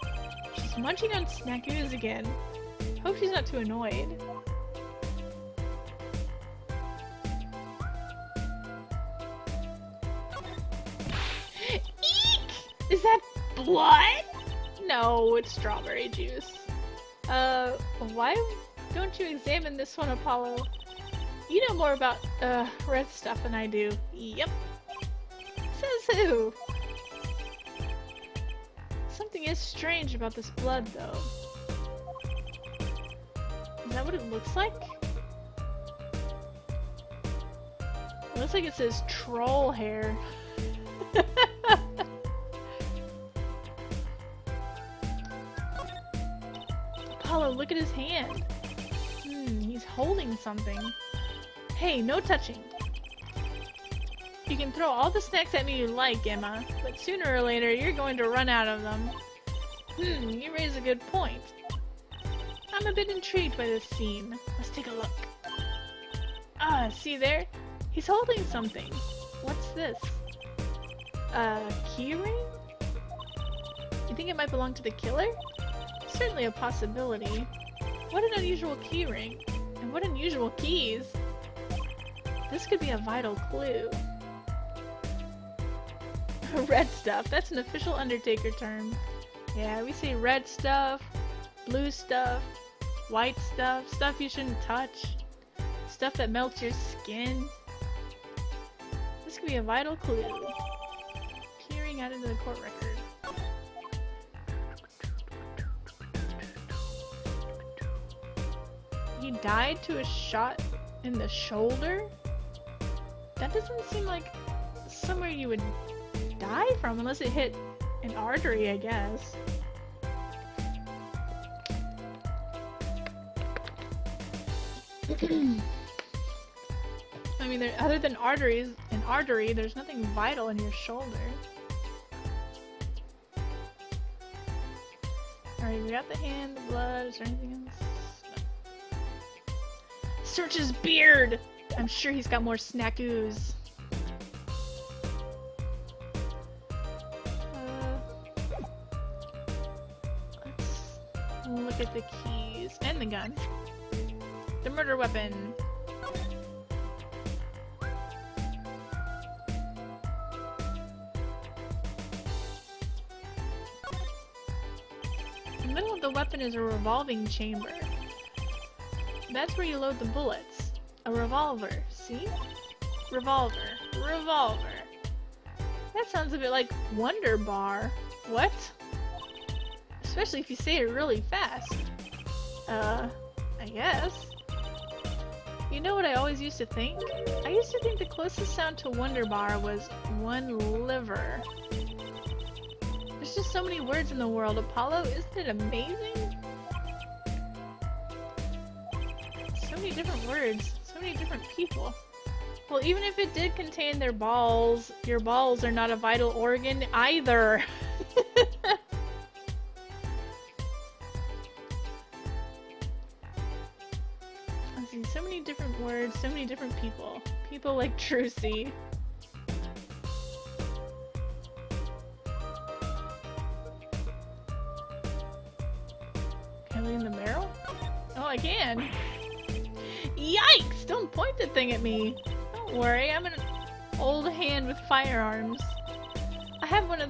She's munching on snackoos again. Hope she's not too annoyed. Eek! Is that blood? No, it's strawberry juice. Why don't you examine this one, Apollo? You know more about, red stuff than I do. Yep. Says who? Something is strange about this blood, though. Is that what it looks like? It looks like it says troll hair. Apollo, look at his hand. He's holding something. Hey, no touching. You can throw all the snacks at me you like, Emma, but sooner or later you're going to run out of them. You raise a good point. I'm a bit intrigued by this scene. Let's take a look. Ah, see there? He's holding something. What's this? A keyring? You think it might belong to the killer? Certainly a possibility. What an unusual keyring. And what unusual keys. This could be a vital clue. Red stuff. That's an official Undertaker term. Yeah, we say red stuff, blue stuff, white stuff, stuff you shouldn't touch, stuff that melts your skin. This could be a vital clue. Keyring added to the court record. He died to a shot in the shoulder? That doesn't seem like somewhere you would die from unless it hit an artery, I guess. I mean, other than arteries, an artery, there's nothing vital in your shoulder. Alright, we got the hand, the blood, is there anything else? No. Search his beard! I'm sure he's got more snackoos. Let's look at the keys and the gun. The murder weapon. In the middle of the weapon is a revolving chamber. That's where you load the bullets. A revolver, see? Revolver. Revolver. That sounds a bit like Wonder Bar. What? Especially if you say it really fast. I guess. You know what I always used to think? I used to think the closest sound to Wonder Bar was one liver. There's just so many words in the world, Apollo. Isn't it amazing? So many different words. So many different people. Well, even if it did contain their balls, your balls are not a vital organ either. Using so many different words, so many different people. People like Trucy. Can I leave in the barrel? Oh, I can. Yikes! Don't point the thing at me. Don't worry, I'm an old hand with firearms. I have one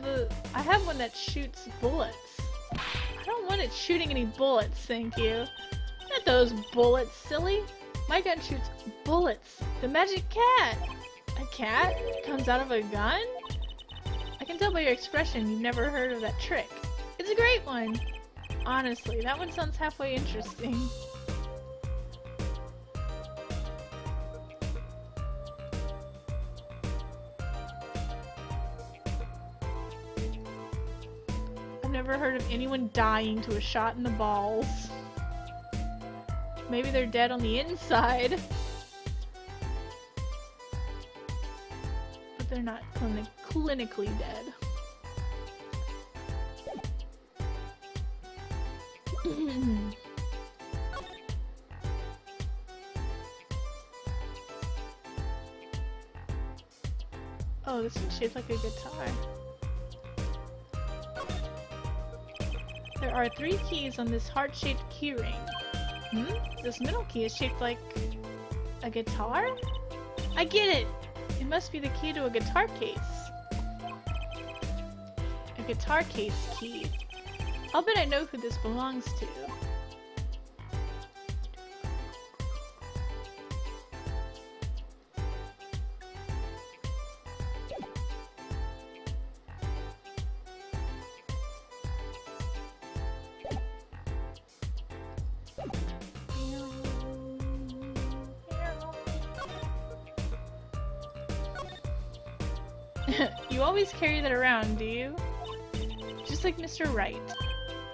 that shoots bullets. I don't want it shooting any bullets, thank you. Not those bullets, silly. My gun shoots bullets. The magic cat. A cat comes out of a gun? I can tell by your expression you've never heard of that trick. It's a great one. Honestly, that one sounds halfway interesting. I've never heard of anyone dying to a shot in the balls. Maybe they're dead on the inside. But they're not clinically dead. Oh, this is shaped like a guitar. There are 3 keys on this heart-shaped keyring. This middle key is shaped like a guitar? I get it! It must be the key to a guitar case. A guitar case key. I'll bet I know who this belongs to. You always carry that around, do you? Just like Mr. Right.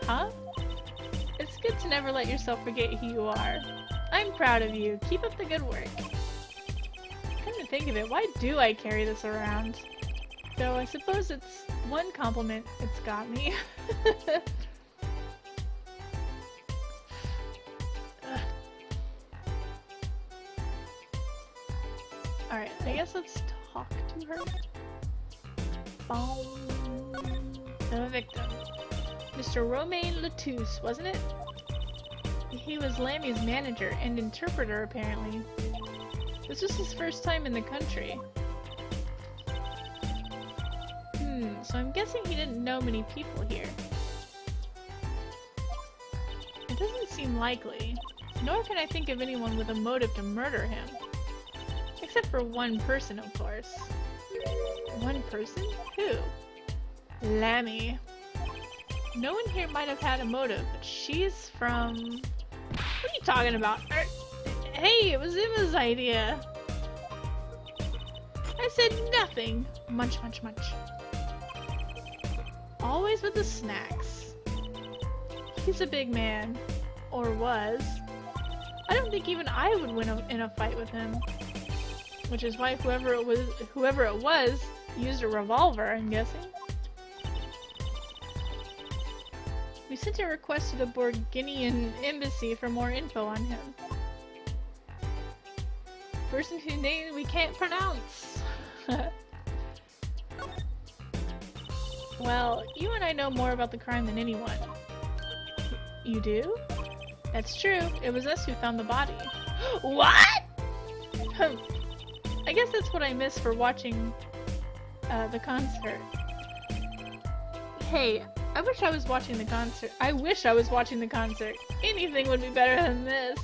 Huh? It's good to never let yourself forget who you are. I'm proud of you. Keep up the good work. Come to think of it, why do I carry this around? Though I suppose it's one compliment it's got me. Alright, I guess let's talk to her. The victim. Mr. Romain Latouche, wasn't it? He was Lammy's manager and interpreter, apparently. This was his first time in the country. So I'm guessing he didn't know many people here. It doesn't seem likely, nor can I think of anyone with a motive to murder him. Except for one person, of course. One person? Who? Lammy. No one here might have had a motive, but she's from... What are you talking about? Hey, it was Emma's idea. I said nothing. Munch, munch, munch. Always with the snacks. He's a big man. Or was. I don't think even I would win in a fight with him. Which is why whoever it was used a revolver, I'm guessing. We sent a request to the Borginian embassy for more info on him. Person whose name we can't pronounce. Well, you and I know more about the crime than anyone. You do? That's true. It was us who found the body. What? I guess that's what I miss for watching the concert. Hey, I wish I was watching the concert. I wish I was watching the concert. Anything would be better than this.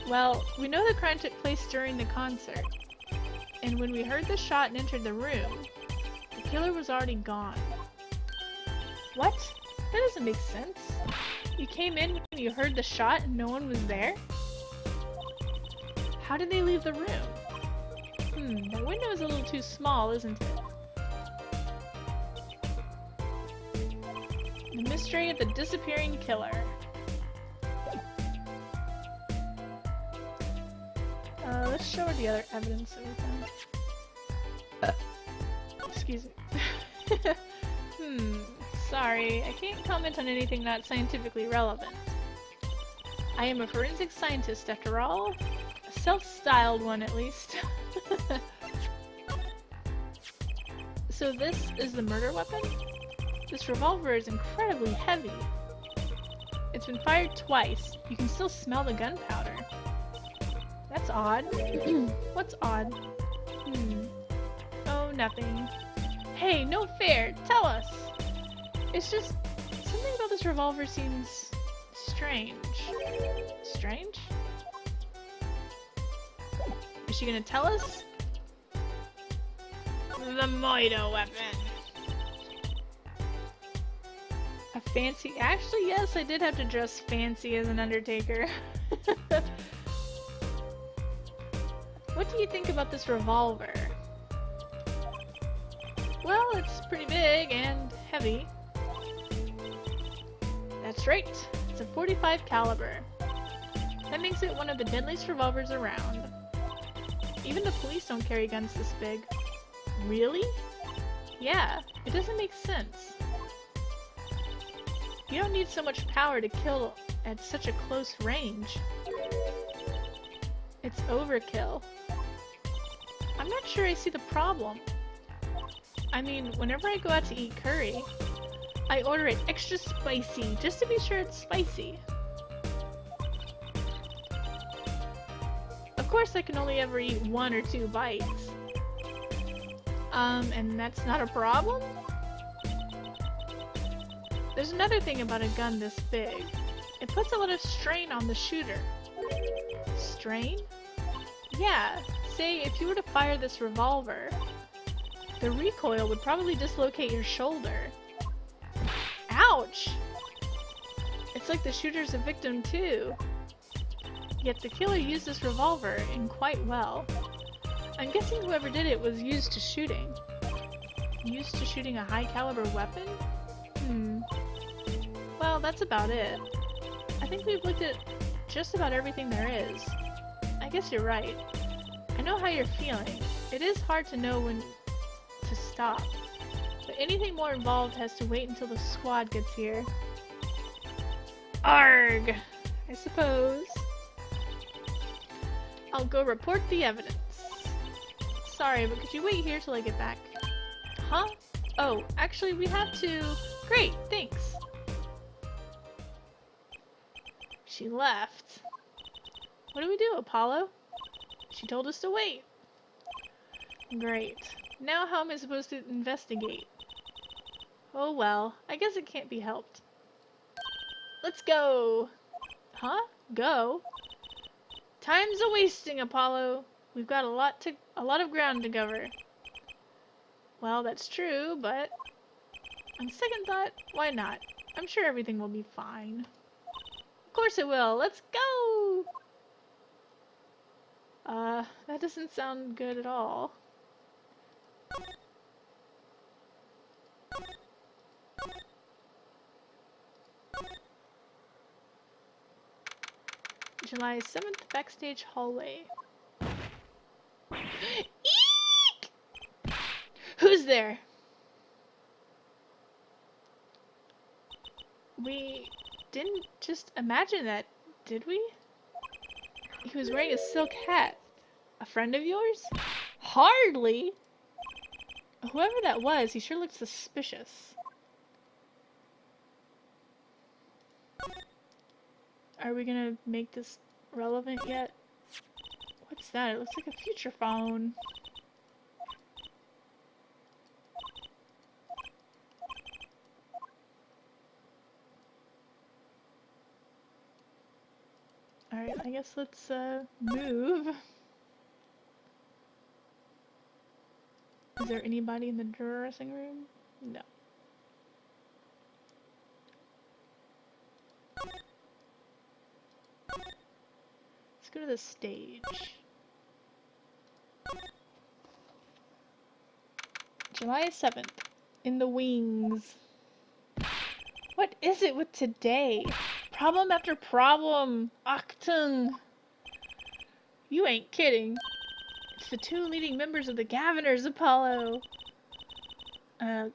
Well, we know the crime took place during the concert. And when we heard the shot and entered the room, the killer was already gone. What? That doesn't make sense. You came in when you heard the shot and no one was there? How did they leave the room? That window is a little too small, isn't it? The mystery of the disappearing killer. Let's show her the other evidence that we found. Excuse me. Sorry, I can't comment on anything not scientifically relevant. I am a forensic scientist after all. A self-styled one at least. So this is the murder weapon? This revolver is incredibly heavy. It's been fired twice. You can still smell the gunpowder. That's odd. What's odd? Oh, nothing. Hey, no fair! Tell us! It's just... something about this revolver seems... strange. Strange? Is she gonna tell us? The Moido weapon. A fancy... Actually, yes, I did have to dress fancy as an Undertaker. What do you think about this revolver? Well, it's pretty big and heavy. That's right. It's a .45 caliber. That makes it one of the deadliest revolvers around. Even the police don't carry guns this big. Really? Yeah, it doesn't make sense. You don't need so much power to kill at such a close range. It's overkill. I'm not sure I see the problem. I mean, whenever I go out to eat curry, I order it extra spicy, just to be sure it's spicy. Of course I can only ever eat 1 or 2 bites. And that's not a problem? There's another thing about a gun this big. It puts a lot of strain on the shooter. Strain? Yeah, say if you were to fire this revolver, the recoil would probably dislocate your shoulder. Ouch! It's like the shooter's a victim too. Yet the killer used this revolver and quite well. I'm guessing whoever did it was used to shooting. Used to shooting a high caliber weapon? Well, that's about it. I think we've looked at just about everything there is. I guess you're right. I know how you're feeling. It is hard to know when to stop. But anything more involved has to wait until the squad gets here. Arg! I suppose. I'll go report the evidence. Sorry, but could you wait here till I get back? Huh? Oh, actually we have to... Great, thanks. She left. What do we do, Apollo? She told us to wait. Great. Now how am I supposed to investigate? Oh well, I guess it can't be helped. Let's go! Huh? Go? Time's a-wasting, Apollo. We've got a lot of ground to cover. Well, that's true, but on second thought, why not? I'm sure everything will be fine. Of course it will. Let's go! That doesn't sound good at all. July 7th, backstage hallway. Eek! Who's there? We didn't just imagine that, did we? He was wearing a silk hat. A friend of yours? Hardly! Whoever that was, he sure looked suspicious. Are we gonna make this relevant yet? What's that? It looks like a future phone. Alright, I guess let's move. Is there anybody in the dressing room? No. Let's go to the stage. July 7th. In the wings. What is it with today? Problem after problem. Achtung. You ain't kidding. It's the 2 leading members of the Gaviners, Apollo.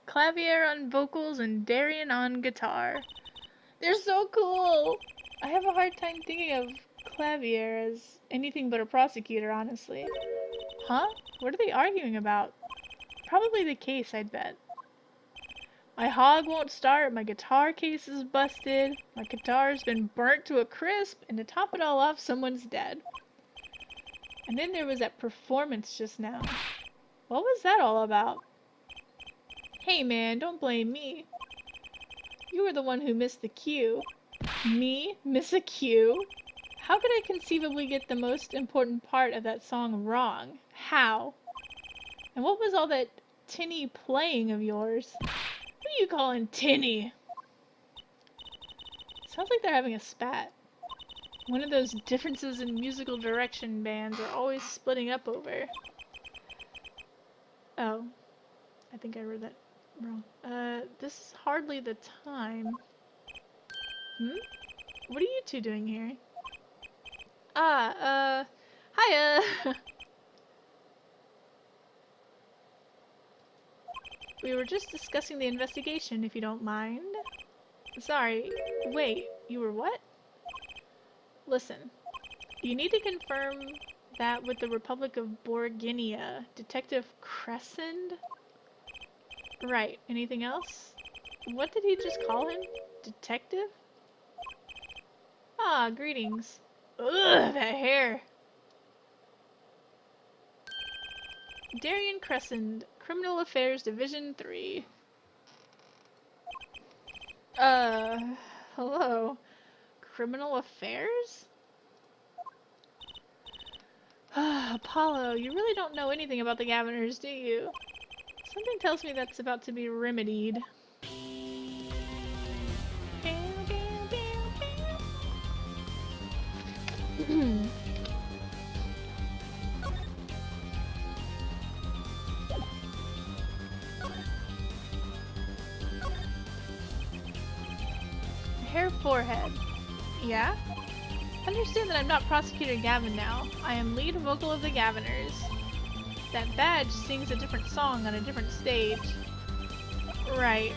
Clavier on vocals and Darian on guitar. They're so cool. I have a hard time thinking of Clavier as anything but a prosecutor, honestly. Huh? What are they arguing about? Probably the case, I'd bet. My hog won't start, my guitar case is busted, my guitar's been burnt to a crisp, and to top it all off, someone's dead. And then there was that performance just now. What was that all about? Hey man, don't blame me. You were the one who missed the cue. Me? Miss a cue? How could I conceivably get the most important part of that song wrong? How? And what was all that tinny playing of yours? Who are you calling tinny? Sounds like they're having a spat. One of those differences in musical direction bands are always splitting up over. Oh. I think I read that wrong. This is hardly the time. What are you two doing here? Hiya! We were just discussing the investigation, if you don't mind. Sorry, wait, you were what? Listen, you need to confirm that with the Republic of Borginia. Detective Crescend? Right, anything else? What did he just call him? Detective? Ah, greetings. Ugh, that hair! Darian Crescend, Criminal Affairs Division 3. Hello. Criminal Affairs? Apollo, you really don't know anything about the Gaviners, do you? Something tells me that's about to be remedied. Hair forehead. Yeah? Understand that I'm not Prosecutor Gavin now. I am lead vocal of the Gaviners. That badge sings a different song on a different stage. Right.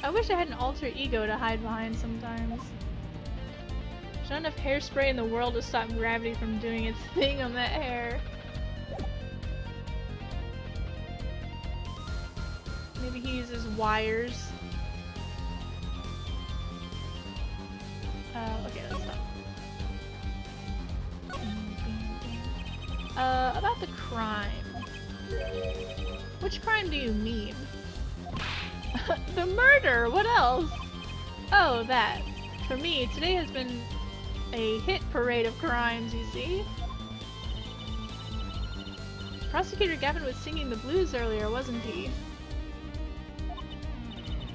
I wish I had an alter ego to hide behind sometimes. There's not enough hairspray in the world to stop gravity from doing its thing on that hair. Maybe he uses wires. Okay, let's stop. About the crime. Which crime do you mean? The murder! What else? Oh, that. For me, today has been a hit parade of crimes, you see? Prosecutor Gavin was singing the blues earlier, wasn't he?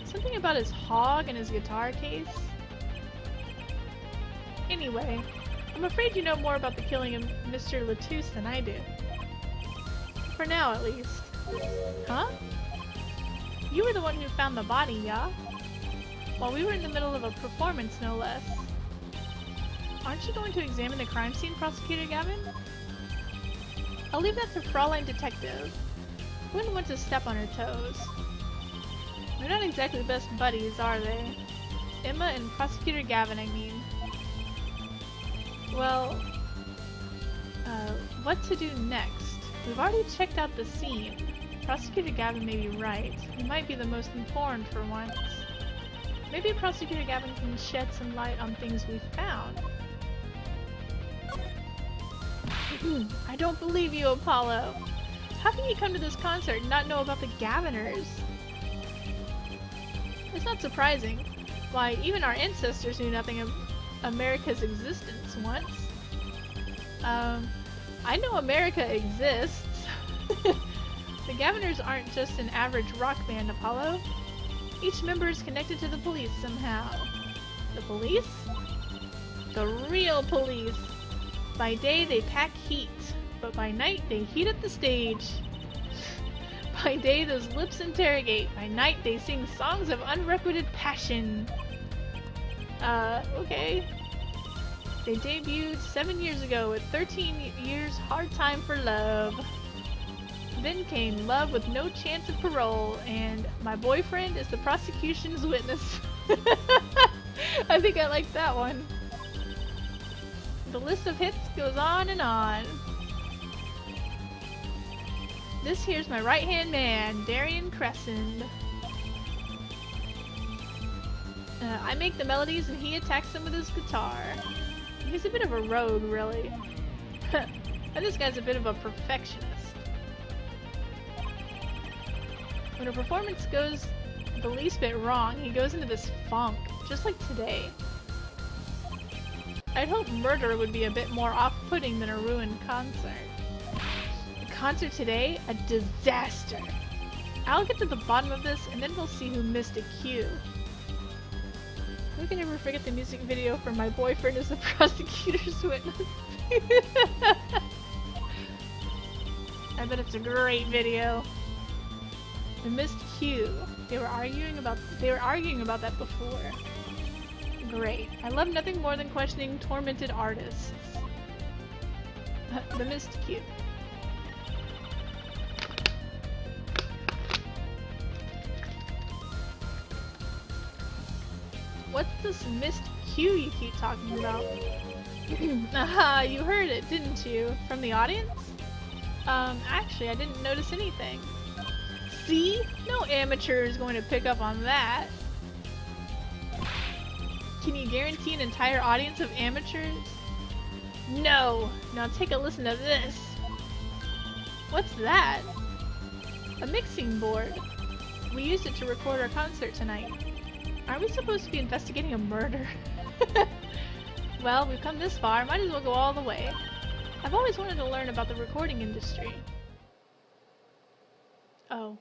Something about his hog and his guitar case? Anyway, I'm afraid you know more about the killing of Mr. Latouche than I do. For now, at least. Huh? You were the one who found the body, yeah? While we were in the middle of a performance, no less. Aren't you going to examine the crime scene, Prosecutor Gavin? I'll leave that to Fraulein Detective. Wouldn't want to step on her toes. They're not exactly the best buddies, are they? Emma and Prosecutor Gavin, I mean. Well, what to do next? We've already checked out the scene. Prosecutor Gavin may be right. He might be the most informed for once. Maybe Prosecutor Gavin can shed some light on things we've found. I don't believe you, Apollo. How can you come to this concert and not know about the Gaviners? It's not surprising. Why, even our ancestors knew nothing of America's existence once. I know America exists. The Gaviners aren't just an average rock band, Apollo. Each member is connected to the police somehow. The police? The real police. By day they pack heat, but by night they heat up the stage. By day those lips interrogate, by night they sing songs of unrequited passion. Okay. They debuted 7 years ago with 13 years hard time for love. Then came Love with No Chance of Parole, and My Boyfriend is the Prosecution's Witness. I think I like that one. the list of hits goes on and on. This here's my right-hand man, Darian Crescent. I make the melodies and he attacks them with his guitar. He's a bit of a rogue, really. And this guy's a bit of a perfectionist. When a performance goes the least bit wrong, he goes into this funk, just like today. I'd hope Murder would be a bit more off-putting than a ruined concert. The concert today? A disaster. I'll get to the bottom of this and then we'll see who missed a cue. Who can ever forget the music video for My Boyfriend is the Prosecutor's Witness? I bet it's a great video. The missed cue. They were arguing about that before. Great. I love nothing more than questioning tormented artists. The missed cue. What's this missed cue you keep talking about? Aha, you heard it, didn't you? From the audience? Actually, I didn't notice anything. See? No amateur is going to pick up on that. Can you guarantee an entire audience of amateurs? No! Now take a listen to this. What's that? A mixing board. We used it to record our concert tonight. Are we supposed to be investigating a murder? Well, we've come this far, might as well go all the way. I've always wanted to learn about the recording industry. Oh.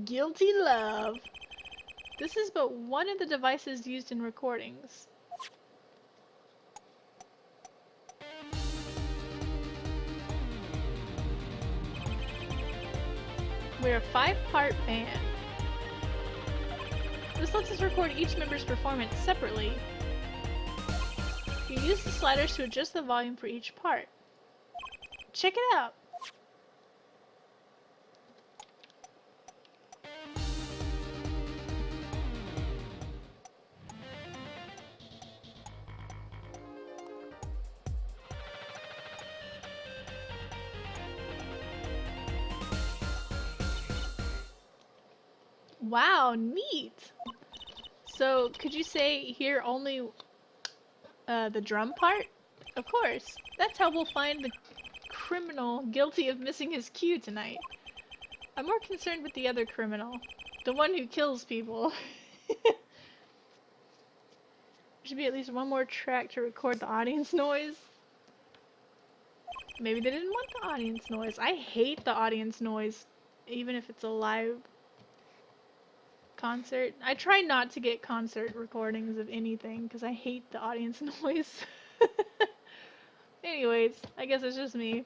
Guilty Love. This is but one of the devices used in recordings. We're a 5-part band. This lets us record each member's performance separately. You use the sliders to adjust the volume for each part. Check it out! Wow, neat! So, could you say here only the drum part? Of course. That's how we'll find the criminal guilty of missing his cue tonight. I'm more concerned with the other criminal. The one who kills people. There should be at least one more track to record the audience noise. Maybe they didn't want the audience noise. I hate the audience noise, even if it's a live concert. I try not to get concert recordings of anything because I hate the audience noise. Anyways, I guess it's just me.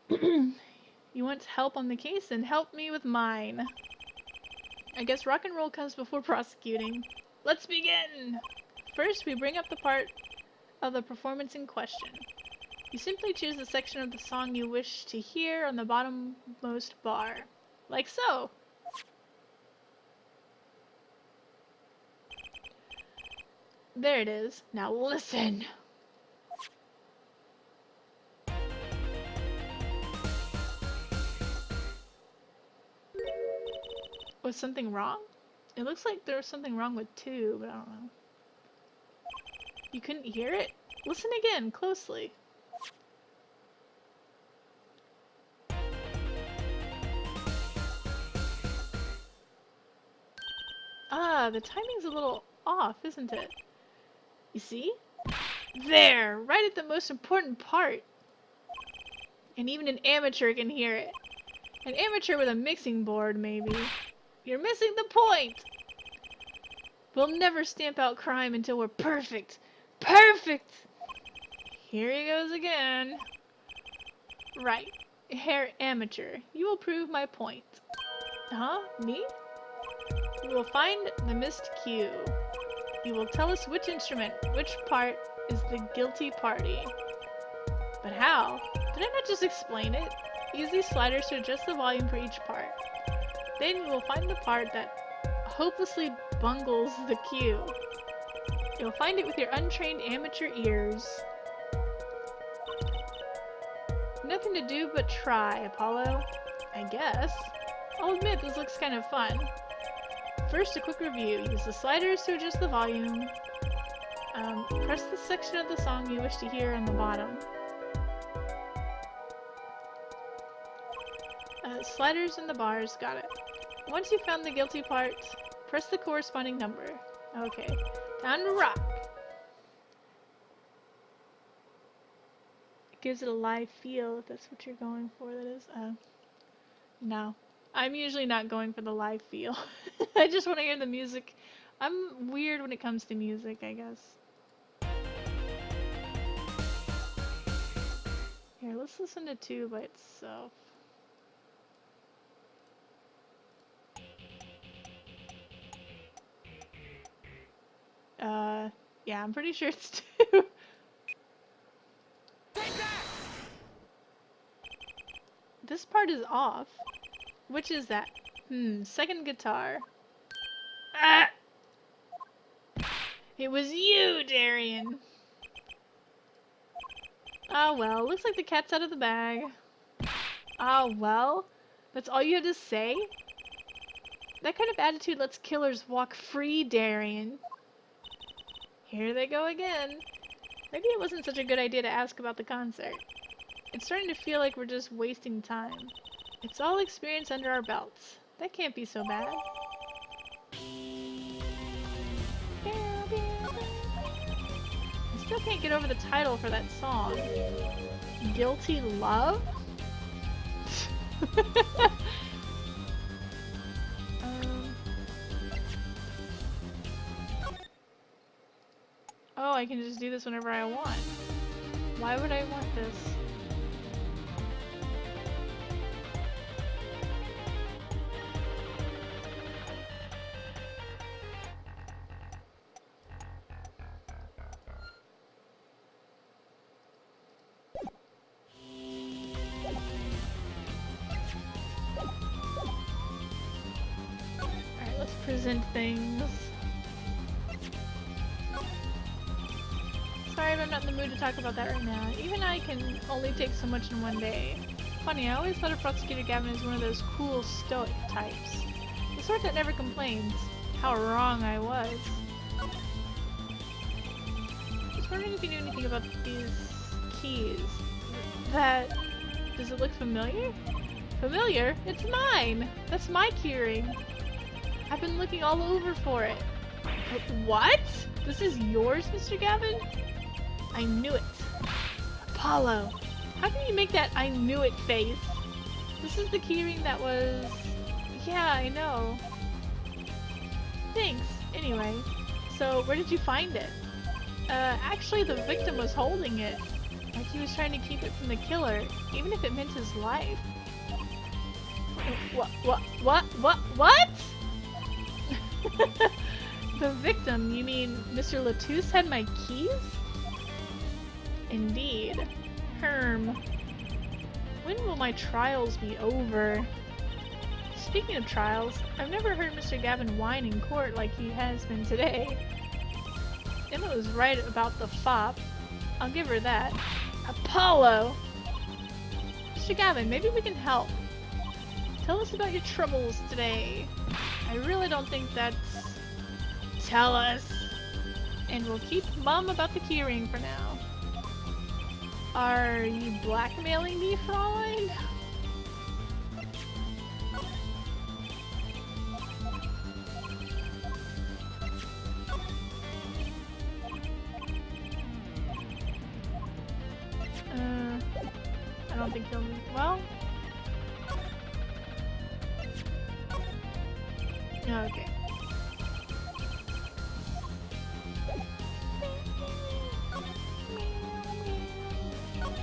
You want help on the case? Then help me with mine. I guess rock and roll comes before prosecuting. Let's begin! First, we bring up the part of the performance in question. You simply choose the section of the song you wish to hear on the bottommost bar. Like so. There it is. Now listen! Was something wrong? It looks like there was something wrong with 2, but I don't know. You couldn't hear it? Listen again, closely. Ah, the timing's a little off, isn't it? You see? There! Right at the most important part! And even an amateur can hear it. An amateur with a mixing board, maybe. You're missing the point! We'll never stamp out crime until we're perfect! Perfect! Here he goes again. Right. Herr Amateur, you will prove my point. Huh? Me? We will find the missed cue. You will tell us which instrument, which part is the guilty party. But how? Did I not just explain it? Use these sliders to adjust the volume for each part. Then you will find the part that hopelessly bungles the cue. You'll find it with your untrained amateur ears. Nothing to do but try, Apollo. I guess. I'll admit, this looks kind of fun. First, a quick review. Use the sliders to adjust the volume. Press the section of the song you wish to hear on the bottom. Sliders and the bars, got it. Once you've found the guilty part, press the corresponding number. Okay, time to rock! It gives it a live feel, if that's what you're going for, that is. No. I'm usually not going for the live feel. I just want to hear the music. I'm weird when it comes to music, I guess. Here, let's listen to 2 by itself. Yeah, I'm pretty sure it's 2. This part is off. Which is that? Second guitar. Ah! It was you, Darian! Ah well, looks like the cat's out of the bag. Ah well? That's all you have to say? That kind of attitude lets killers walk free, Darian. Here they go again. Maybe it wasn't such a good idea to ask about the concert. It's starting to feel like we're just wasting time. It's all experience under our belts. That can't be so bad. I still can't get over the title for that song. Guilty Love? Oh, I can just do this whenever I want. Why would I want this? Alright, let's present things. Sorry, but I'm not in the mood to talk about that right now. Even I can only take so much in one day. Funny, I always thought of Prosecutor Gavin as one of those cool, stoic types. The sort that never complains. How wrong I was. I was wondering if you knew anything about these keys. Does it look familiar? Familiar? It's mine! That's my keyring. I've been looking all over for it. What? This is yours, Mr. Gavin? I knew it. Apollo, how can you make that I knew it face? This is the keyring that was... Yeah, I know. Thanks. Anyway, so where did you find it? Actually the victim was holding it. Like he was trying to keep it from the killer, even if it meant his life. What? The victim? You mean Mr. Latouche had my keys? Indeed. When will my trials be over? Speaking of trials, I've never heard Mr. Gavin whine in court like he has been today. Emma was right about the fop. I'll give her that. Apollo! Mr. Gavin, maybe we can help. Tell us about your troubles today. I really don't think that's... Tell us! And we'll keep mum about the keyring for now. Are you blackmailing me, Fraulein? I don't think he'll... Well... Okay.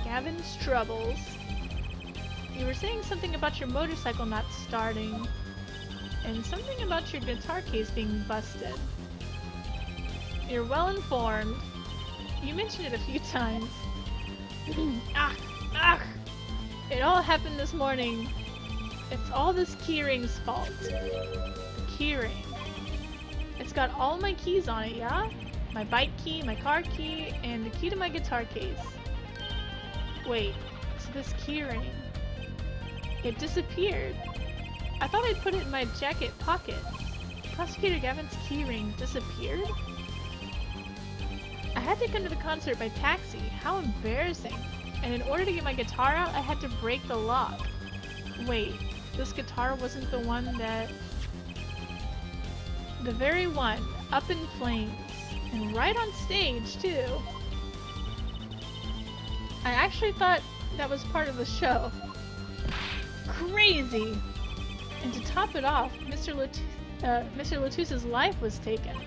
Gavin's troubles. You were saying something about your motorcycle not starting, and something about your guitar case being busted. You're well informed. You mentioned it a few times. It all happened this morning. It's all this keyring's fault. The keyring. It's got all my keys on it, yeah? my bike key, my car key, and the key to my guitar case. Wait, so this keyring, it disappeared. I thought I'd put it in my jacket pocket. Prosecutor Gavin's keyring disappeared? I had to come to the concert by taxi. How embarrassing. And in order to get my guitar out, I had to break the lock. Wait, this guitar wasn't the one that... The very one, up in flames. And right on stage, too. I actually thought that was part of the show. Crazy! And to top it off, Mr. Latouse's life was taken.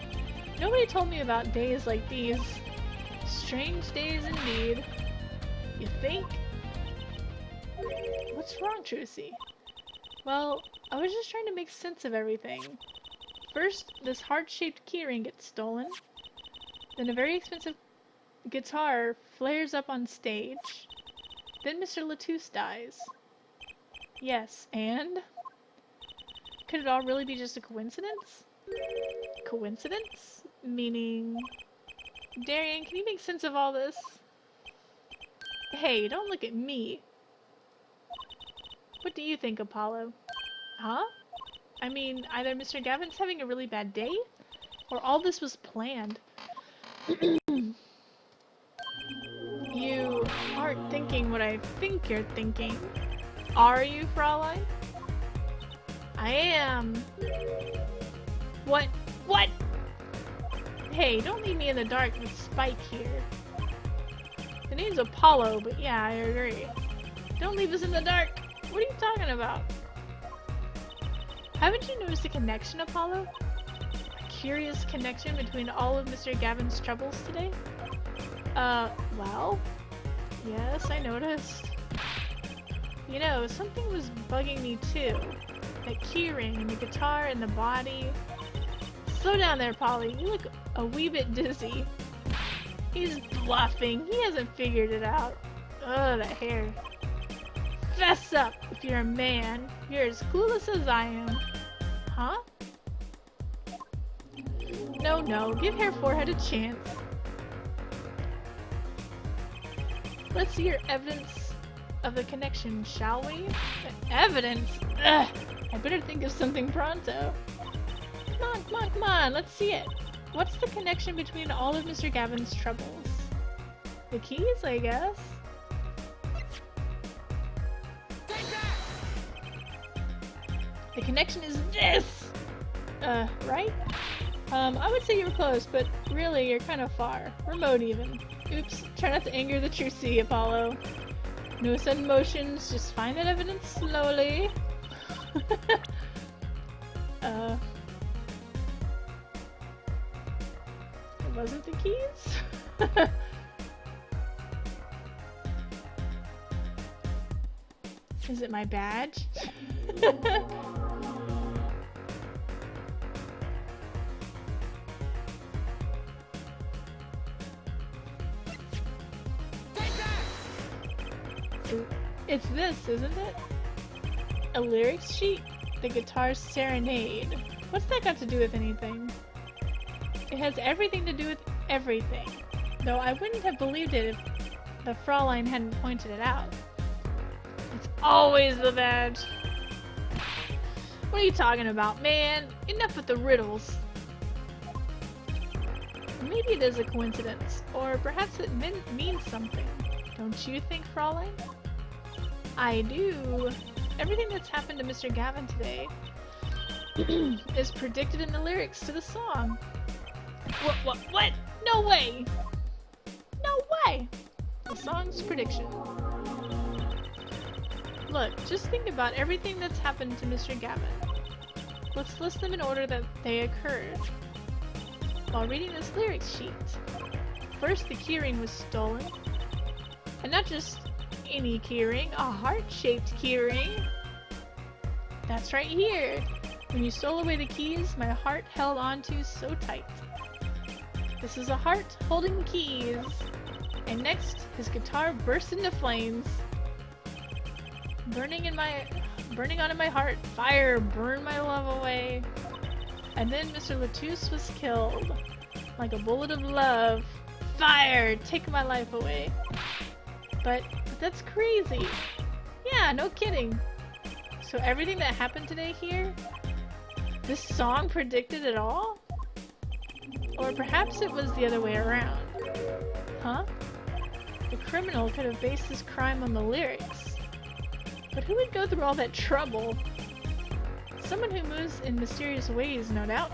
Nobody told me about days like these. Strange days indeed. You think? What's wrong, Trucy? Well, I was just trying to make sense of everything. First, this heart-shaped keyring gets stolen. Then a very expensive guitar flares up on stage. Then Mr. Latouse dies. Yes, and? Could it all really be just a coincidence? Coincidence? Meaning... Darian, can you make sense of all this? Hey, don't look at me. What do you think, Apollo? Huh? I mean, either Mr. Gavin's having a really bad day, or all this was planned. You aren't thinking what I think you're thinking. Are you, Fraulein? I am. What? What? Hey, don't leave me in the dark with Spike here. The name's Apollo, but yeah, I agree. Don't leave us in the dark. What are you talking about? Haven't you noticed a connection, Apollo? A curious connection between all of Mr. Gavin's troubles today? Well? Yes, I noticed. You know, something was bugging me too. That keyring and the guitar and the body. Slow down there, Polly. You look a wee bit dizzy. He's bluffing. He hasn't figured it out. Ugh, that hair. Fess up if you're a man. You're as clueless as I am. Huh? No, give Hair Forehead a chance. Let's see your evidence of the connection, shall we? Evidence? Ugh! I better think of something pronto. Come on, let's see it. What's the connection between all of Mr. Gavin's troubles? The keys, I guess? The connection is this! Right? I would say you were close, but really, you're kind of far. Remote, even. Oops, try not to anger the Trucy, Apollo. No sudden motions, just find that evidence slowly. It wasn't the keys? Is it my badge? It's this, isn't it? A lyrics sheet? The guitar's serenade. What's that got to do with anything? It has everything to do with everything. Though I wouldn't have believed it if the Fraulein hadn't pointed it out. It's always the badge. What are you talking about, man? Enough with the riddles. Maybe it is a coincidence, or perhaps it means something. Don't you think, Fraulein? I do. Everything that's happened to Mr. Gavin today is predicted in the lyrics to the song. What? No way! No way! The song's prediction. Look, just think about everything that's happened to Mr. Gavin. Let's list them in order that they occurred. While reading this lyrics sheet, first the keyring was stolen. And not just any keyring, a heart-shaped keyring. That's right here. When you stole away the keys, my heart held onto so tight. This is a heart holding keys. And next, his guitar burst into flames. Burning onto my heart, fire burned my love away. And then Mr. Latouse was killed. like a bullet of love. Fire! Take my life away. But that's crazy. Yeah, no kidding. So everything that happened today here, this song predicted it all? Or perhaps it was the other way around. Huh? The criminal could have based his crime on the lyrics. But who would go through all that trouble? Someone who moves in mysterious ways, no doubt.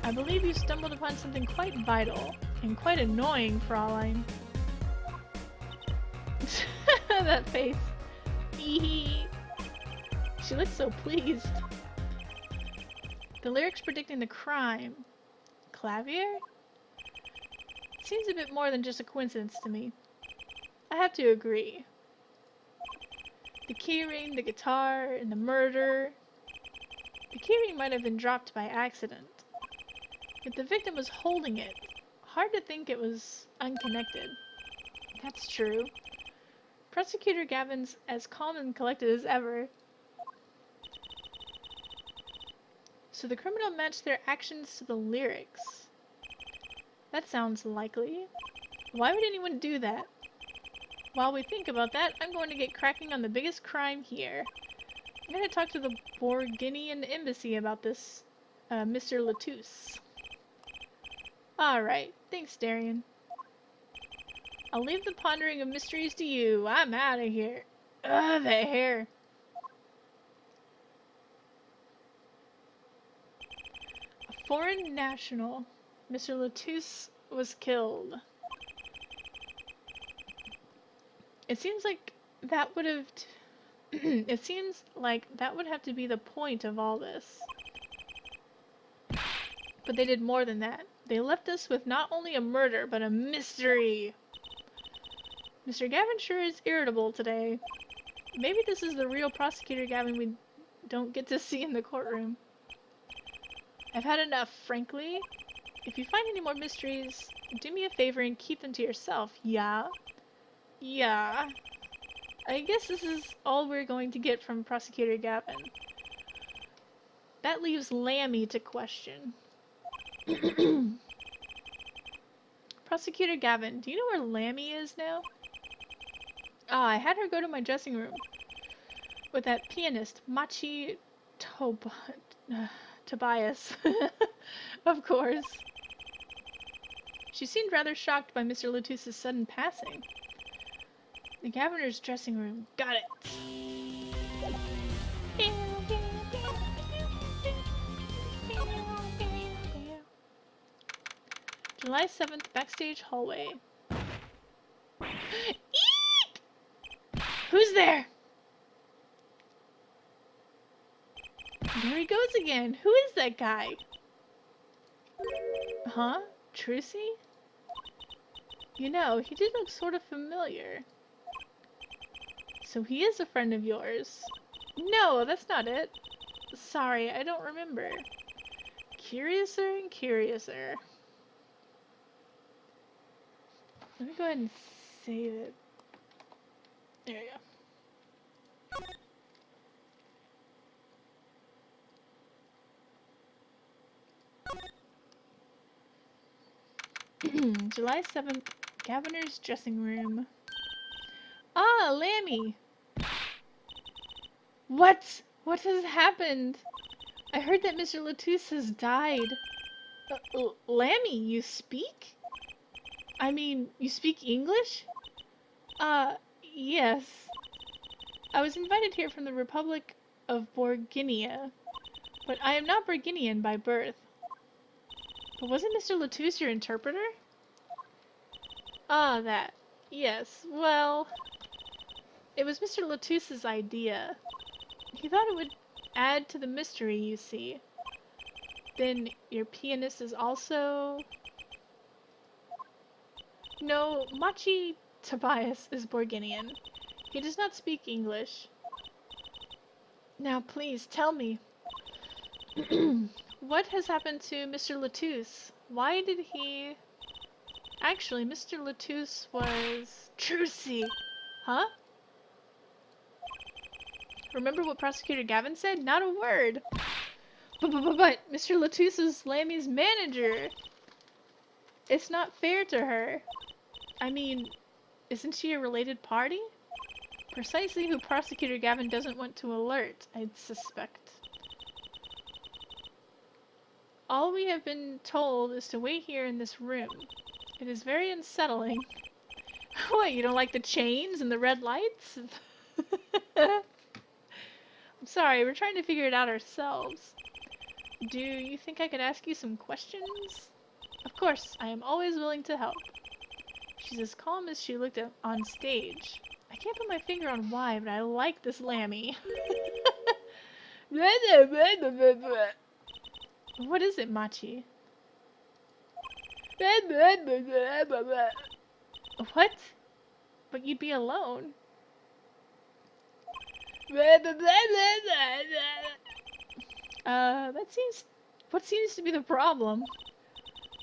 I believe you stumbled upon something quite vital, and quite annoying, Fraulein. That face. Hee. She looks so pleased. The lyrics predicting the crime. Clavier? Seems a bit more than just a coincidence to me. I have to agree. The keyring, the guitar, and the murder. The keyring might have been dropped by accident. If the victim was holding it, hard to think it was unconnected. That's true. Prosecutor Gavin's as calm and collected as ever. So the criminal matched their actions to the lyrics. That sounds likely. Why would anyone do that? While we think about that, I'm going to get cracking on the biggest crime here. I'm going to talk to the Borginian embassy about this, Mr. Latouche. Alright, thanks, Darian. I'll leave the pondering of mysteries to you. I'm out of here. Ugh, that hair. A foreign national. Mr. Latouche was killed. It seems like that would have... It seems like that would have to be the point of all this. But they did more than that. They left us with not only a murder, but a mystery. Mr. Gavin sure is irritable today. Maybe this is the real Prosecutor Gavin we don't get to see in the courtroom. I've had enough, frankly. If you find any more mysteries, do me a favor and keep them to yourself, yeah? Yeah. I guess this is all we're going to get from Prosecutor Gavin. That leaves Lammy to question. Prosecutor Gavin, do you know where Lammy is now? Ah, I had her go to my dressing room with that pianist, Machi Tobias. Of course. She seemed rather shocked by Mr. Latouche's sudden passing. The governor's dressing room. Got it. July 7th, backstage hallway. Eek! Who's there? There he goes again. Who is that guy? Huh? Trucy? You know, he did look sort of familiar. So he is a friend of yours. No, that's not it. Sorry, I don't remember. Curiouser and curiouser. Let me go ahead and save it. There you go. July 7th, Governor's dressing room. Ah, Lammy! What? What has happened? I heard that Mr. Latouche has died. Lammy, you speak? I mean, you speak English? Yes. I was invited here from the Republic of Borginia, but I am not Borginian by birth. But wasn't Mr. Latouche your interpreter? Ah, that. Yes, well... It was Mr. Latouche's idea. He thought it would add to the mystery, you see. Then your pianist is also... No, Machi Tobias is Borginian. He does not speak English. Now please, tell me. What has happened to Mr. Latouche? Why did he... Actually, Mr. Latouche was... Trucy! Huh? Remember what Prosecutor Gavin said? Not a word! But Mr. Latouche is Lammy's manager! It's not fair to her. I mean, isn't she a related party? Precisely who Prosecutor Gavin doesn't want to alert, I'd suspect. All we have been told is to wait here in this room. It is very unsettling. What, you don't like the chains and the red lights? I'm sorry, we're trying to figure it out ourselves. Do you think I could ask you some questions? Of course, I am always willing to help. She's as calm as she looked on stage. I can't put my finger on why, but I like this Lammy. What is it, Machi? What? But you'd be alone. What seems to be the problem?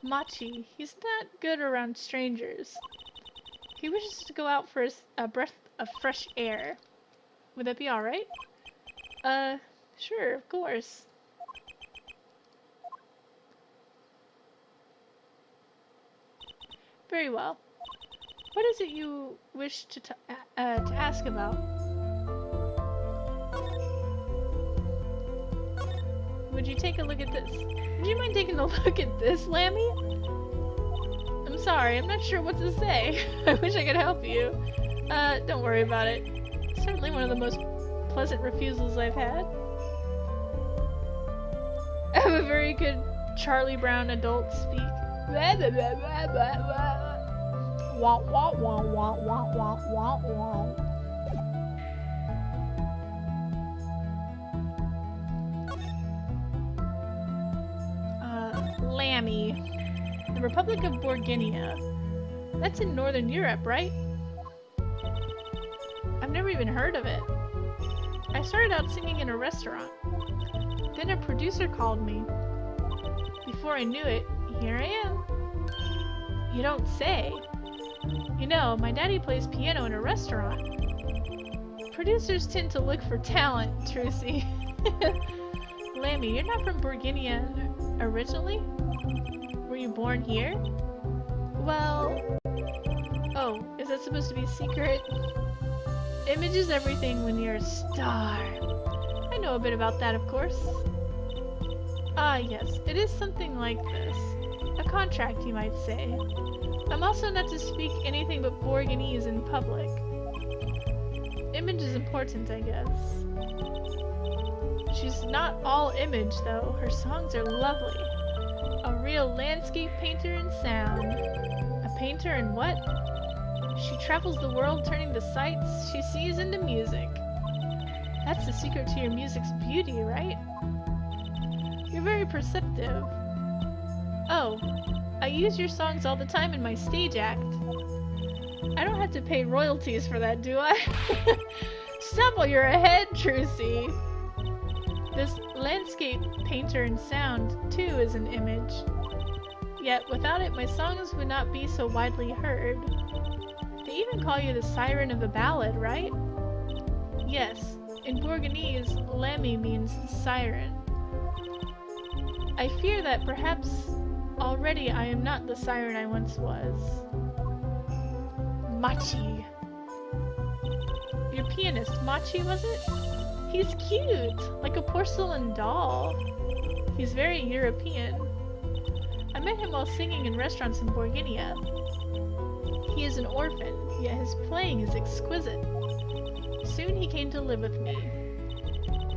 Machi, he's not good around strangers. He wishes to go out for a breath of fresh air. Would that be alright? Sure, of course. Very well. What is it you wish to ask about? Would you take a look at this? Would you mind taking a look at this, Lammy? I'm sorry, I'm not sure what to say. I wish I could help you. Don't worry about it. It's certainly one of the most pleasant refusals I've had. I have a very good Charlie Brown adult speak. Wah wah wah wah wah wah wah wah. Lammy. The Republic of Borginia. That's in Northern Europe, right? I've never even heard of it. I started out singing in a restaurant. Then a producer called me. Before I knew it, here I am. You don't say. You know, my daddy plays piano in a restaurant. Producers tend to look for talent, Trucy. Lammy, you're not from Borginia originally? Were you born here? Well... Oh, is that supposed to be a secret? Image is everything when you're a star. I know a bit about that, of course. Ah, yes, it is something like this. A contract, you might say. I'm also not to speak anything but Borginese in public. Image is important, I guess. She's not all image, though. Her songs are lovely. A real landscape painter in sound. A painter in what? She travels the world turning the sights she sees into music. That's the secret to your music's beauty, right? You're very perceptive. Oh, I use your songs all the time in my stage act. I don't have to pay royalties for that, do I? Stop while you're ahead, Trucy! This landscape painter in sound, too, is an image. Yet, without it, my songs would not be so widely heard. They even call you the siren of the ballad, right? Yes, in Borginese, Lammy means the siren. I fear that perhaps already I am not the siren I once was. Machi. Your pianist, Machi, was it? He's cute, like a porcelain doll. He's very European. I met him while singing in restaurants in Borginia. He is an orphan, yet his playing is exquisite. Soon he came to live with me.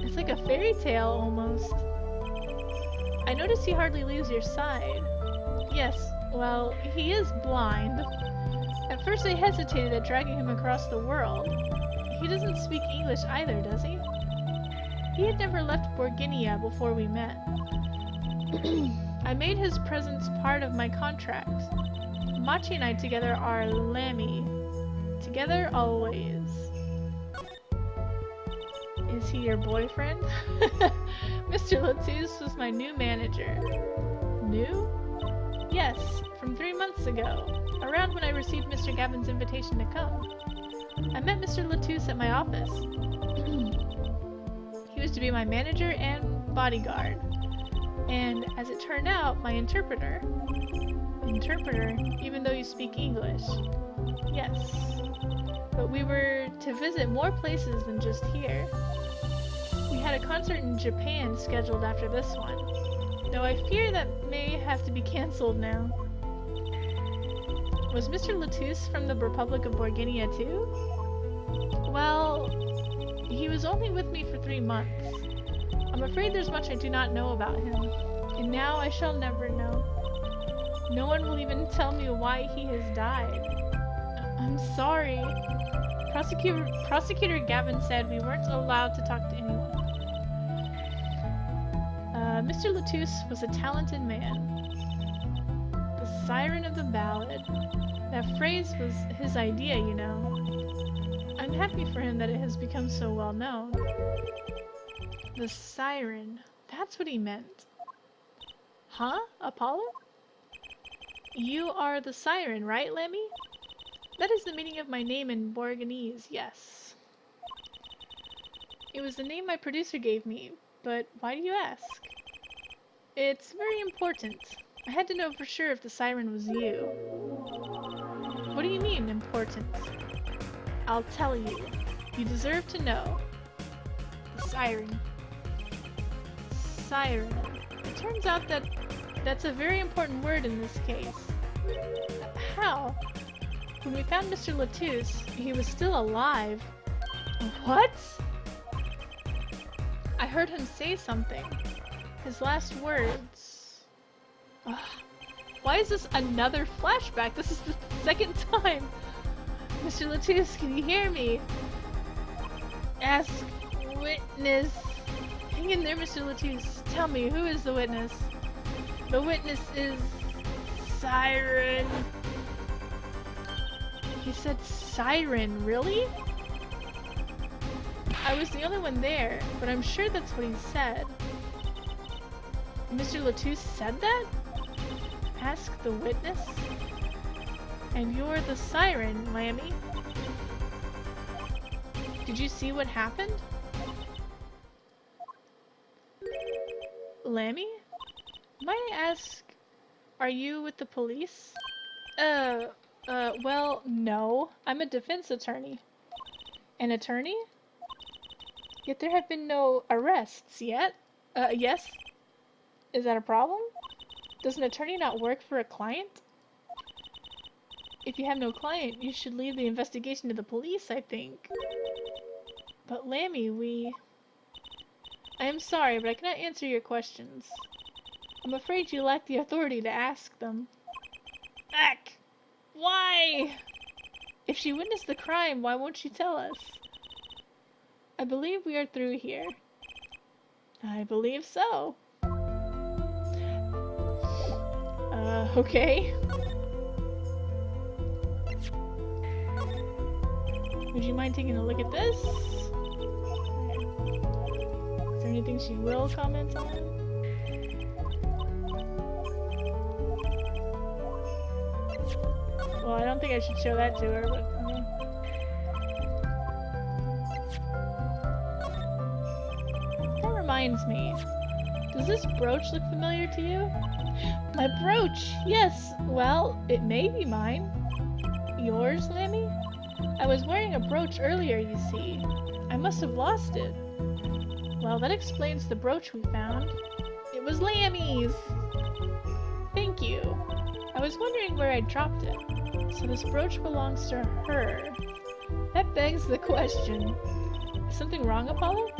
It's like a fairy tale, almost. I notice he hardly leaves your side. Yes, well, he is blind. At first I hesitated at dragging him across the world. He doesn't speak English either, does he? He had never left Borginia before we met. I made his presence part of my contract. Machi and I together are Lammy. Together always. Is he your boyfriend? Mr. Latouche was my new manager. New? Yes, from 3 months ago, around when I received Mr. Gavin's invitation to come. I met Mr. Latouche at my office. He was to be my manager and bodyguard, and as it turned out, my interpreter. Interpreter, even though you speak English. Yes. But we were to visit more places than just here. We had a concert in Japan scheduled after this one, though I fear that may have to be cancelled now. Was Mr. Latouche from the Republic of Borginia too? Well, he was only with me for 3 months. I'm afraid there's much I do not know about him, and now I shall never know. No one will even tell me why he has died. I'm sorry. Prosecutor Gavin said we weren't allowed to talk to anyone. Mr. Latouche was a talented man. The siren of the ballad. That phrase was his idea, you know. I'm happy for him that it has become so well known. The siren. That's what he meant. Huh? Apollo? You are the siren, right, Lemmy? That is the meaning of my name in Borgonese, yes. It was the name my producer gave me, but why do you ask? It's very important. I had to know for sure if the siren was you. What do you mean, important? I'll tell you. You deserve to know. The siren. Siren. It turns out that that's a very important word in this case. How? When we found Mr. Latouche, he was still alive. What? I heard him say something. His last words. Ugh. Why is this another flashback? This is the second time. Mr. Latouche, can you hear me? Ask witness. Hang in there, Mr. Latouche. Tell me, who is the witness? The witness is Siren. He said siren, really? I was the only one there, but I'm sure that's what he said. Mr. Latouche said that? Ask the witness? And you're the siren, Lammy. Did you see what happened? Lammy? Might I ask, are you with the police? Well, no. I'm a defense attorney. An attorney? Yet there have been no arrests yet. Yes? Is that a problem? Does an attorney not work for a client? If you have no client, you should leave the investigation to the police, I think. But Lammy, I am sorry, but I cannot answer your questions. I'm afraid you lack the authority to ask them. Ack! Why? If she witnessed the crime, why won't she tell us? I believe we are through here. I believe so. Okay. Would you mind taking a look at this? Is there anything she will comment on? Well, I don't think I should show that to her, but okay. That reminds me. Does this brooch look familiar to you? My brooch! Yes! Well, it may be mine. Yours, Lammy? I was wearing a brooch earlier, you see. I must have lost it. Well, that explains the brooch we found. It was Lammy's! Thank you. I was wondering where I dropped it. So this brooch belongs to her. That begs the question. Is something wrong, Apollo?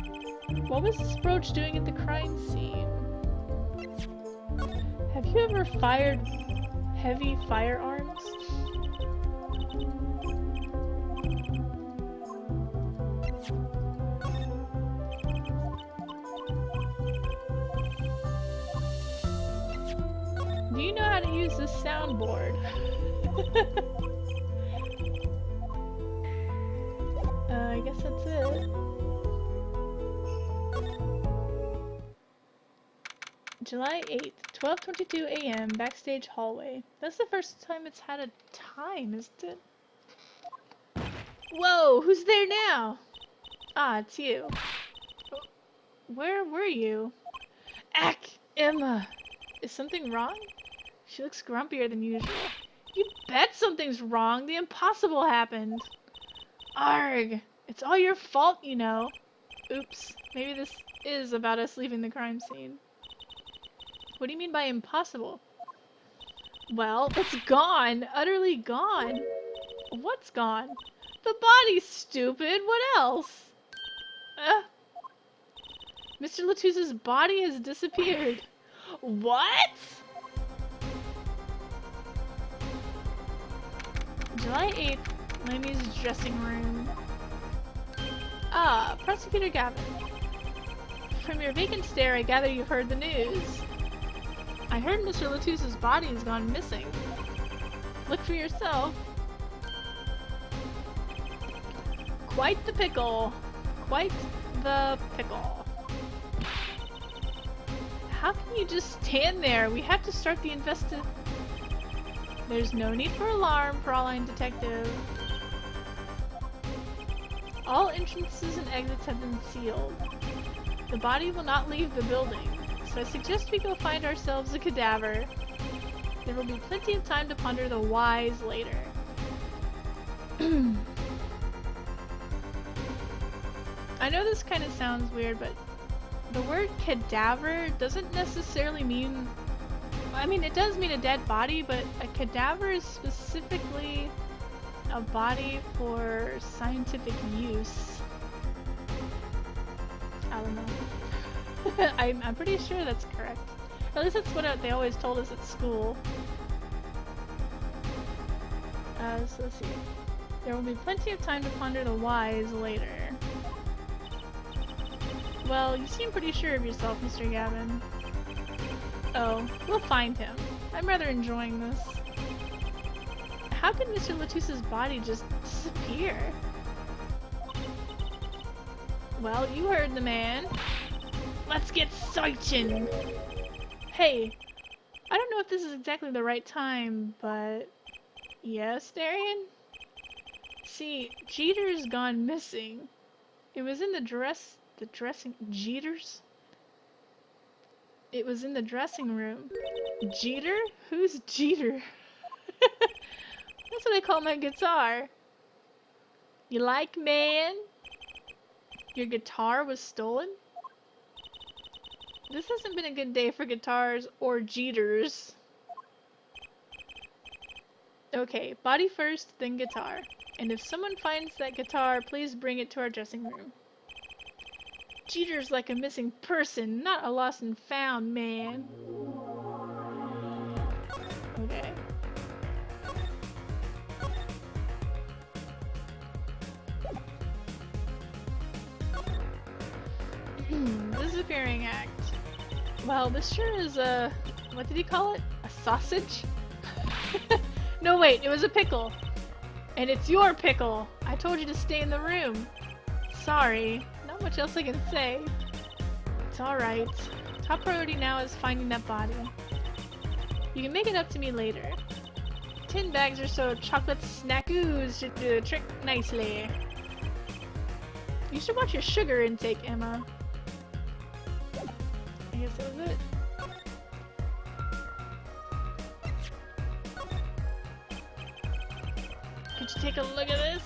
What was this brooch doing at the crime scene? Have you ever fired heavy firearms? Do you know how to use this soundboard? I guess that's it. July 8th, 12:22 a.m. Backstage hallway. That's the first time it's had a time, isn't it? Whoa, who's there now? Ah, it's you. Where were you? Ack, Emma. Is something wrong? She looks grumpier than usual. You bet something's wrong. The impossible happened. Arg. It's all your fault, you know. Oops. Maybe this is about us leaving the crime scene. What do you mean by impossible? Well, it's gone. Utterly gone. What's gone? The body, stupid. What else? Mr. Latouse's body has disappeared. What? July 8th, Lammy's dressing room. Ah, Prosecutor Gavin. From your vacant stare, I gather you've heard the news. I heard Mr. Latouse's body has gone missing. Look for yourself. Quite the pickle. Quite the pickle. How can you just stand there? We have to start the There's no need for alarm, Fraulein Detective. All entrances and exits have been sealed. The body will not leave the building, so I suggest we go find ourselves a cadaver. There will be plenty of time to ponder the whys later. I know this kind of sounds weird, but the word cadaver doesn't necessarily mean... I mean, it does mean a dead body, but a cadaver is specifically a body for scientific use. I don't know. I'm pretty sure that's correct. Or at least that's what they always told us at school. So let's see. There will be plenty of time to ponder the whys later. Well, you seem pretty sure of yourself, Mr. Gavin. Oh, we'll find him. I'm rather enjoying this. How could Mr. Latouse's body just disappear? Well, you heard the man. Let's get searching! Hey, I don't know if this is exactly the right time, but... Yes, Darian? See, Jeter's gone missing. It was in the dressing... Jeter's? It was in the dressing room. Jeter? Who's Jeter? That's what I call my guitar. You like, man? Your guitar was stolen? This hasn't been a good day for guitars or Jeters. Okay, body first, then guitar. And if someone finds that guitar, please bring it to our dressing room. Jeter's like a missing person, not a lost and found man. Okay. Disappearing act. Well, this sure is a... What did he call it? A sausage? No, wait, it was a pickle. And it's your pickle. I told you to stay in the room. Sorry. Not much else I can say. It's alright. Top priority now is finding that body. You can make it up to me later. 10 bags or so of chocolate snackoos should do the trick nicely. You should watch your sugar intake, Emma. I guess that was it. Could you take a look at this?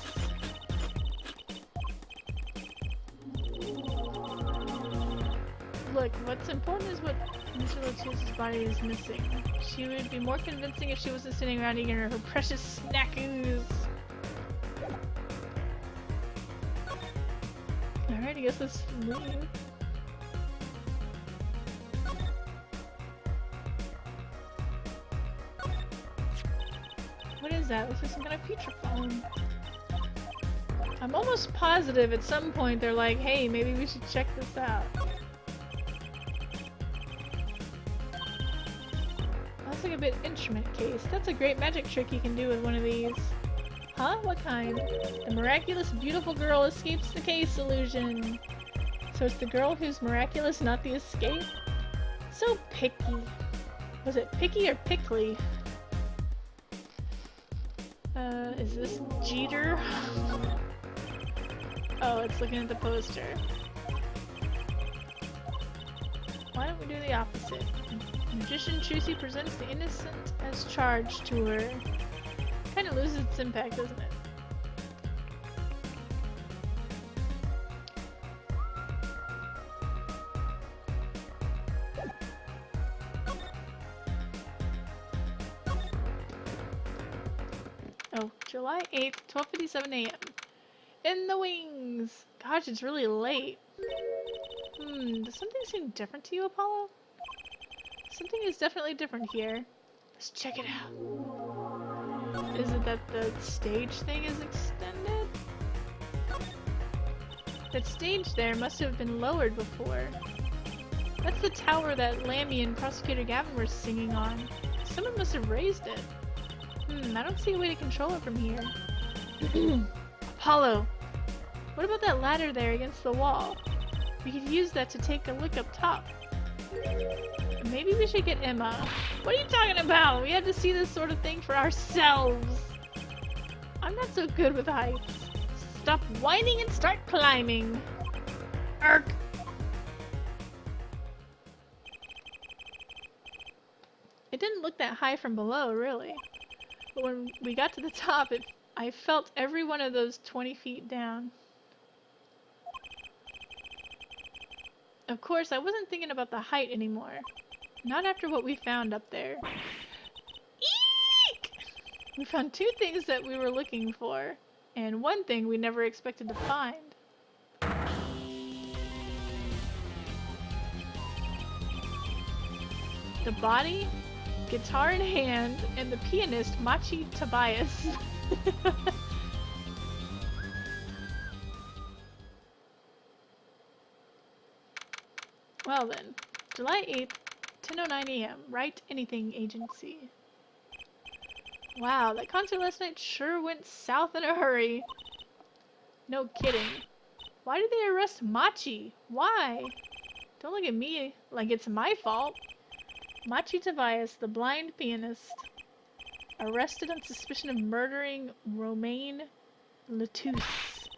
Look, what's important is what Mr. Latouse's body is missing. She would be more convincing if she wasn't sitting around eating her precious snackoos. Alright, I guess let's leave. What is that? Looks like some kind of feature phone. I'm almost positive at some point they're like, hey, maybe we should check this out. Looks like a bit instrument case. That's a great magic trick you can do with one of these. Huh? What kind? The miraculous beautiful girl escapes the case illusion. So it's the girl who's miraculous, not the escape? So picky. Was it picky or pickly? Is this Jeter? Oh, it's looking at the poster. Why don't we do the opposite? Magician Trucy presents the innocent as charged to her. Kind of loses its impact, doesn't it? Oh, July 8th, 12:57 a.m. In the wings! Gosh, it's really late. Does something seem different to you, Apollo? Something is definitely different here. Let's check it out. Is it that the stage thing is extended? That stage there must have been lowered before. That's the tower that Lammy and Prosecutor Gavin were singing on. Someone must have raised it. I don't see a way to control it from here. Apollo! What about that ladder there against the wall? We could use that to take a look up top. Maybe we should get Emma. What are you talking about? We had to see this sort of thing for ourselves. I'm not so good with heights. Stop whining and start climbing. Ark! It didn't look that high from below, really. But when we got to the top, I felt every one of those 20 feet down. Of course, I wasn't thinking about the height anymore. Not after what we found up there. Eek! We found two things that we were looking for, and one thing we never expected to find. The body, guitar in hand, and the pianist Machi Tobias. Well then, July 8th, 10:09 a.m. Write Anything Agency. Wow, that concert last night sure went south in a hurry. No kidding. Why did they arrest Machi? Why? Don't look at me like it's my fault. Machi Tobias, the blind pianist, arrested on suspicion of murdering Romain Letouce.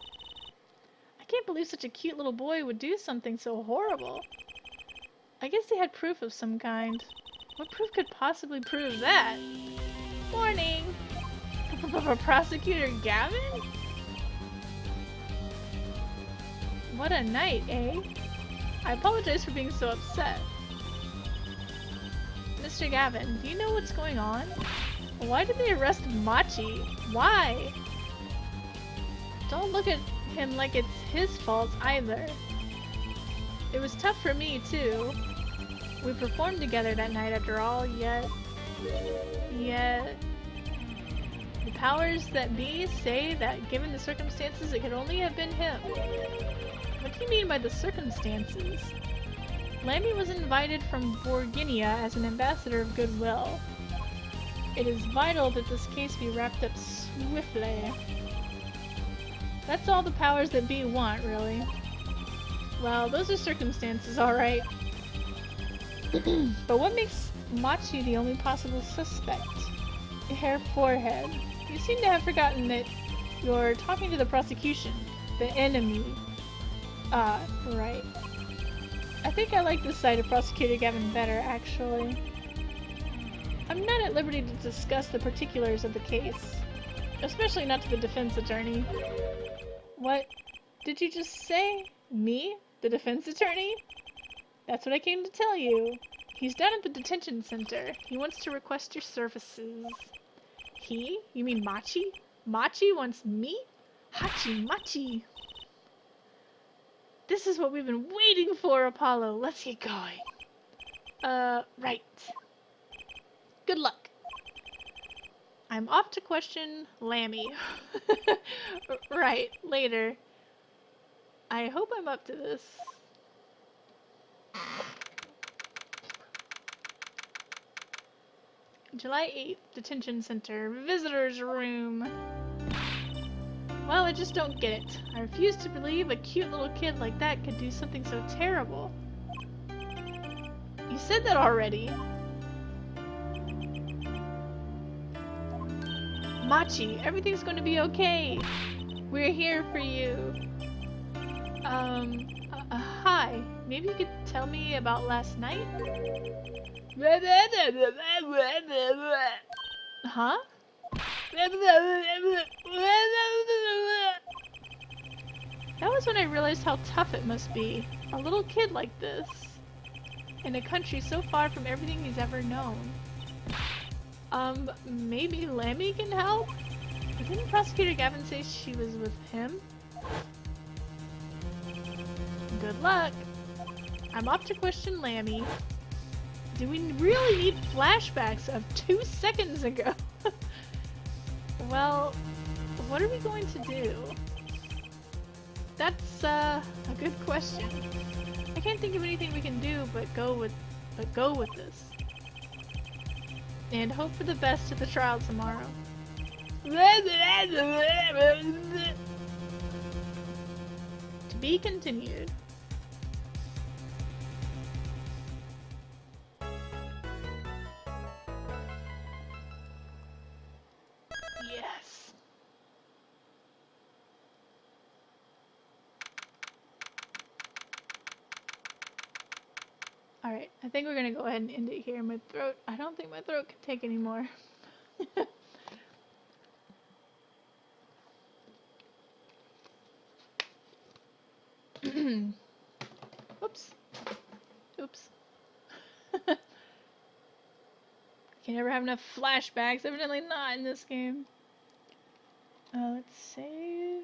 I can't believe such a cute little boy would do something so horrible. I guess they had proof of some kind. What proof could possibly prove that? Warning! Prosecutor Gavin? What a night, eh? I apologize for being so upset. Mr. Gavin, do you know what's going on? Why did they arrest Machi? Why? Don't look at him like it's his fault either. It was tough for me, too. We performed together that night after all, yet... The powers that be say that given the circumstances, it could only have been him. What do you mean by the circumstances? Lammy was invited from Borginia as an ambassador of goodwill. It is vital that this case be wrapped up swiftly. That's all the powers that be want, really. Well, those are circumstances, alright. But what makes Machi the only possible suspect? Hair forehead. You seem to have forgotten that you're talking to the prosecution. The enemy. Right. I think I like this side of Prosecutor Gavin better, actually. I'm not at liberty to discuss the particulars of the case. Especially not to the defense attorney. What? Did you just say? Me? The defense attorney? That's what I came to tell you. He's down at the detention center. He wants to request your services. He? You mean Machi? Machi wants me? Hachi Machi. This is what we've been waiting for, Apollo. Let's get going. Right. Good luck. I'm off to question Lammy. Right, later. I hope I'm up to this. July 8th, Detention Center, Visitor's Room. Well, I just don't get it. I refuse to believe a cute little kid like that could do something so terrible. You said that already. Machi, everything's going to be okay. We're here for you. Hi. Maybe you could tell me about last night? Huh? That was when I realized how tough it must be. A little kid like this. In a country so far from everything he's ever known. Maybe Lammy can help? Didn't Prosecutor Gavin say she was with him? Good luck. I'm off to question Lammy. Do we really need flashbacks of 2 seconds ago? Well, what are we going to do? That's a good question. I can't think of anything we can do but go with this. And hope for the best at the trial tomorrow. To be continued. Yes. Alright, I think we're gonna go ahead and end it here. My throat, I don't think my throat can take anymore. Oops. Oops. Can never have enough flashbacks. Evidently not in this game. Let's save.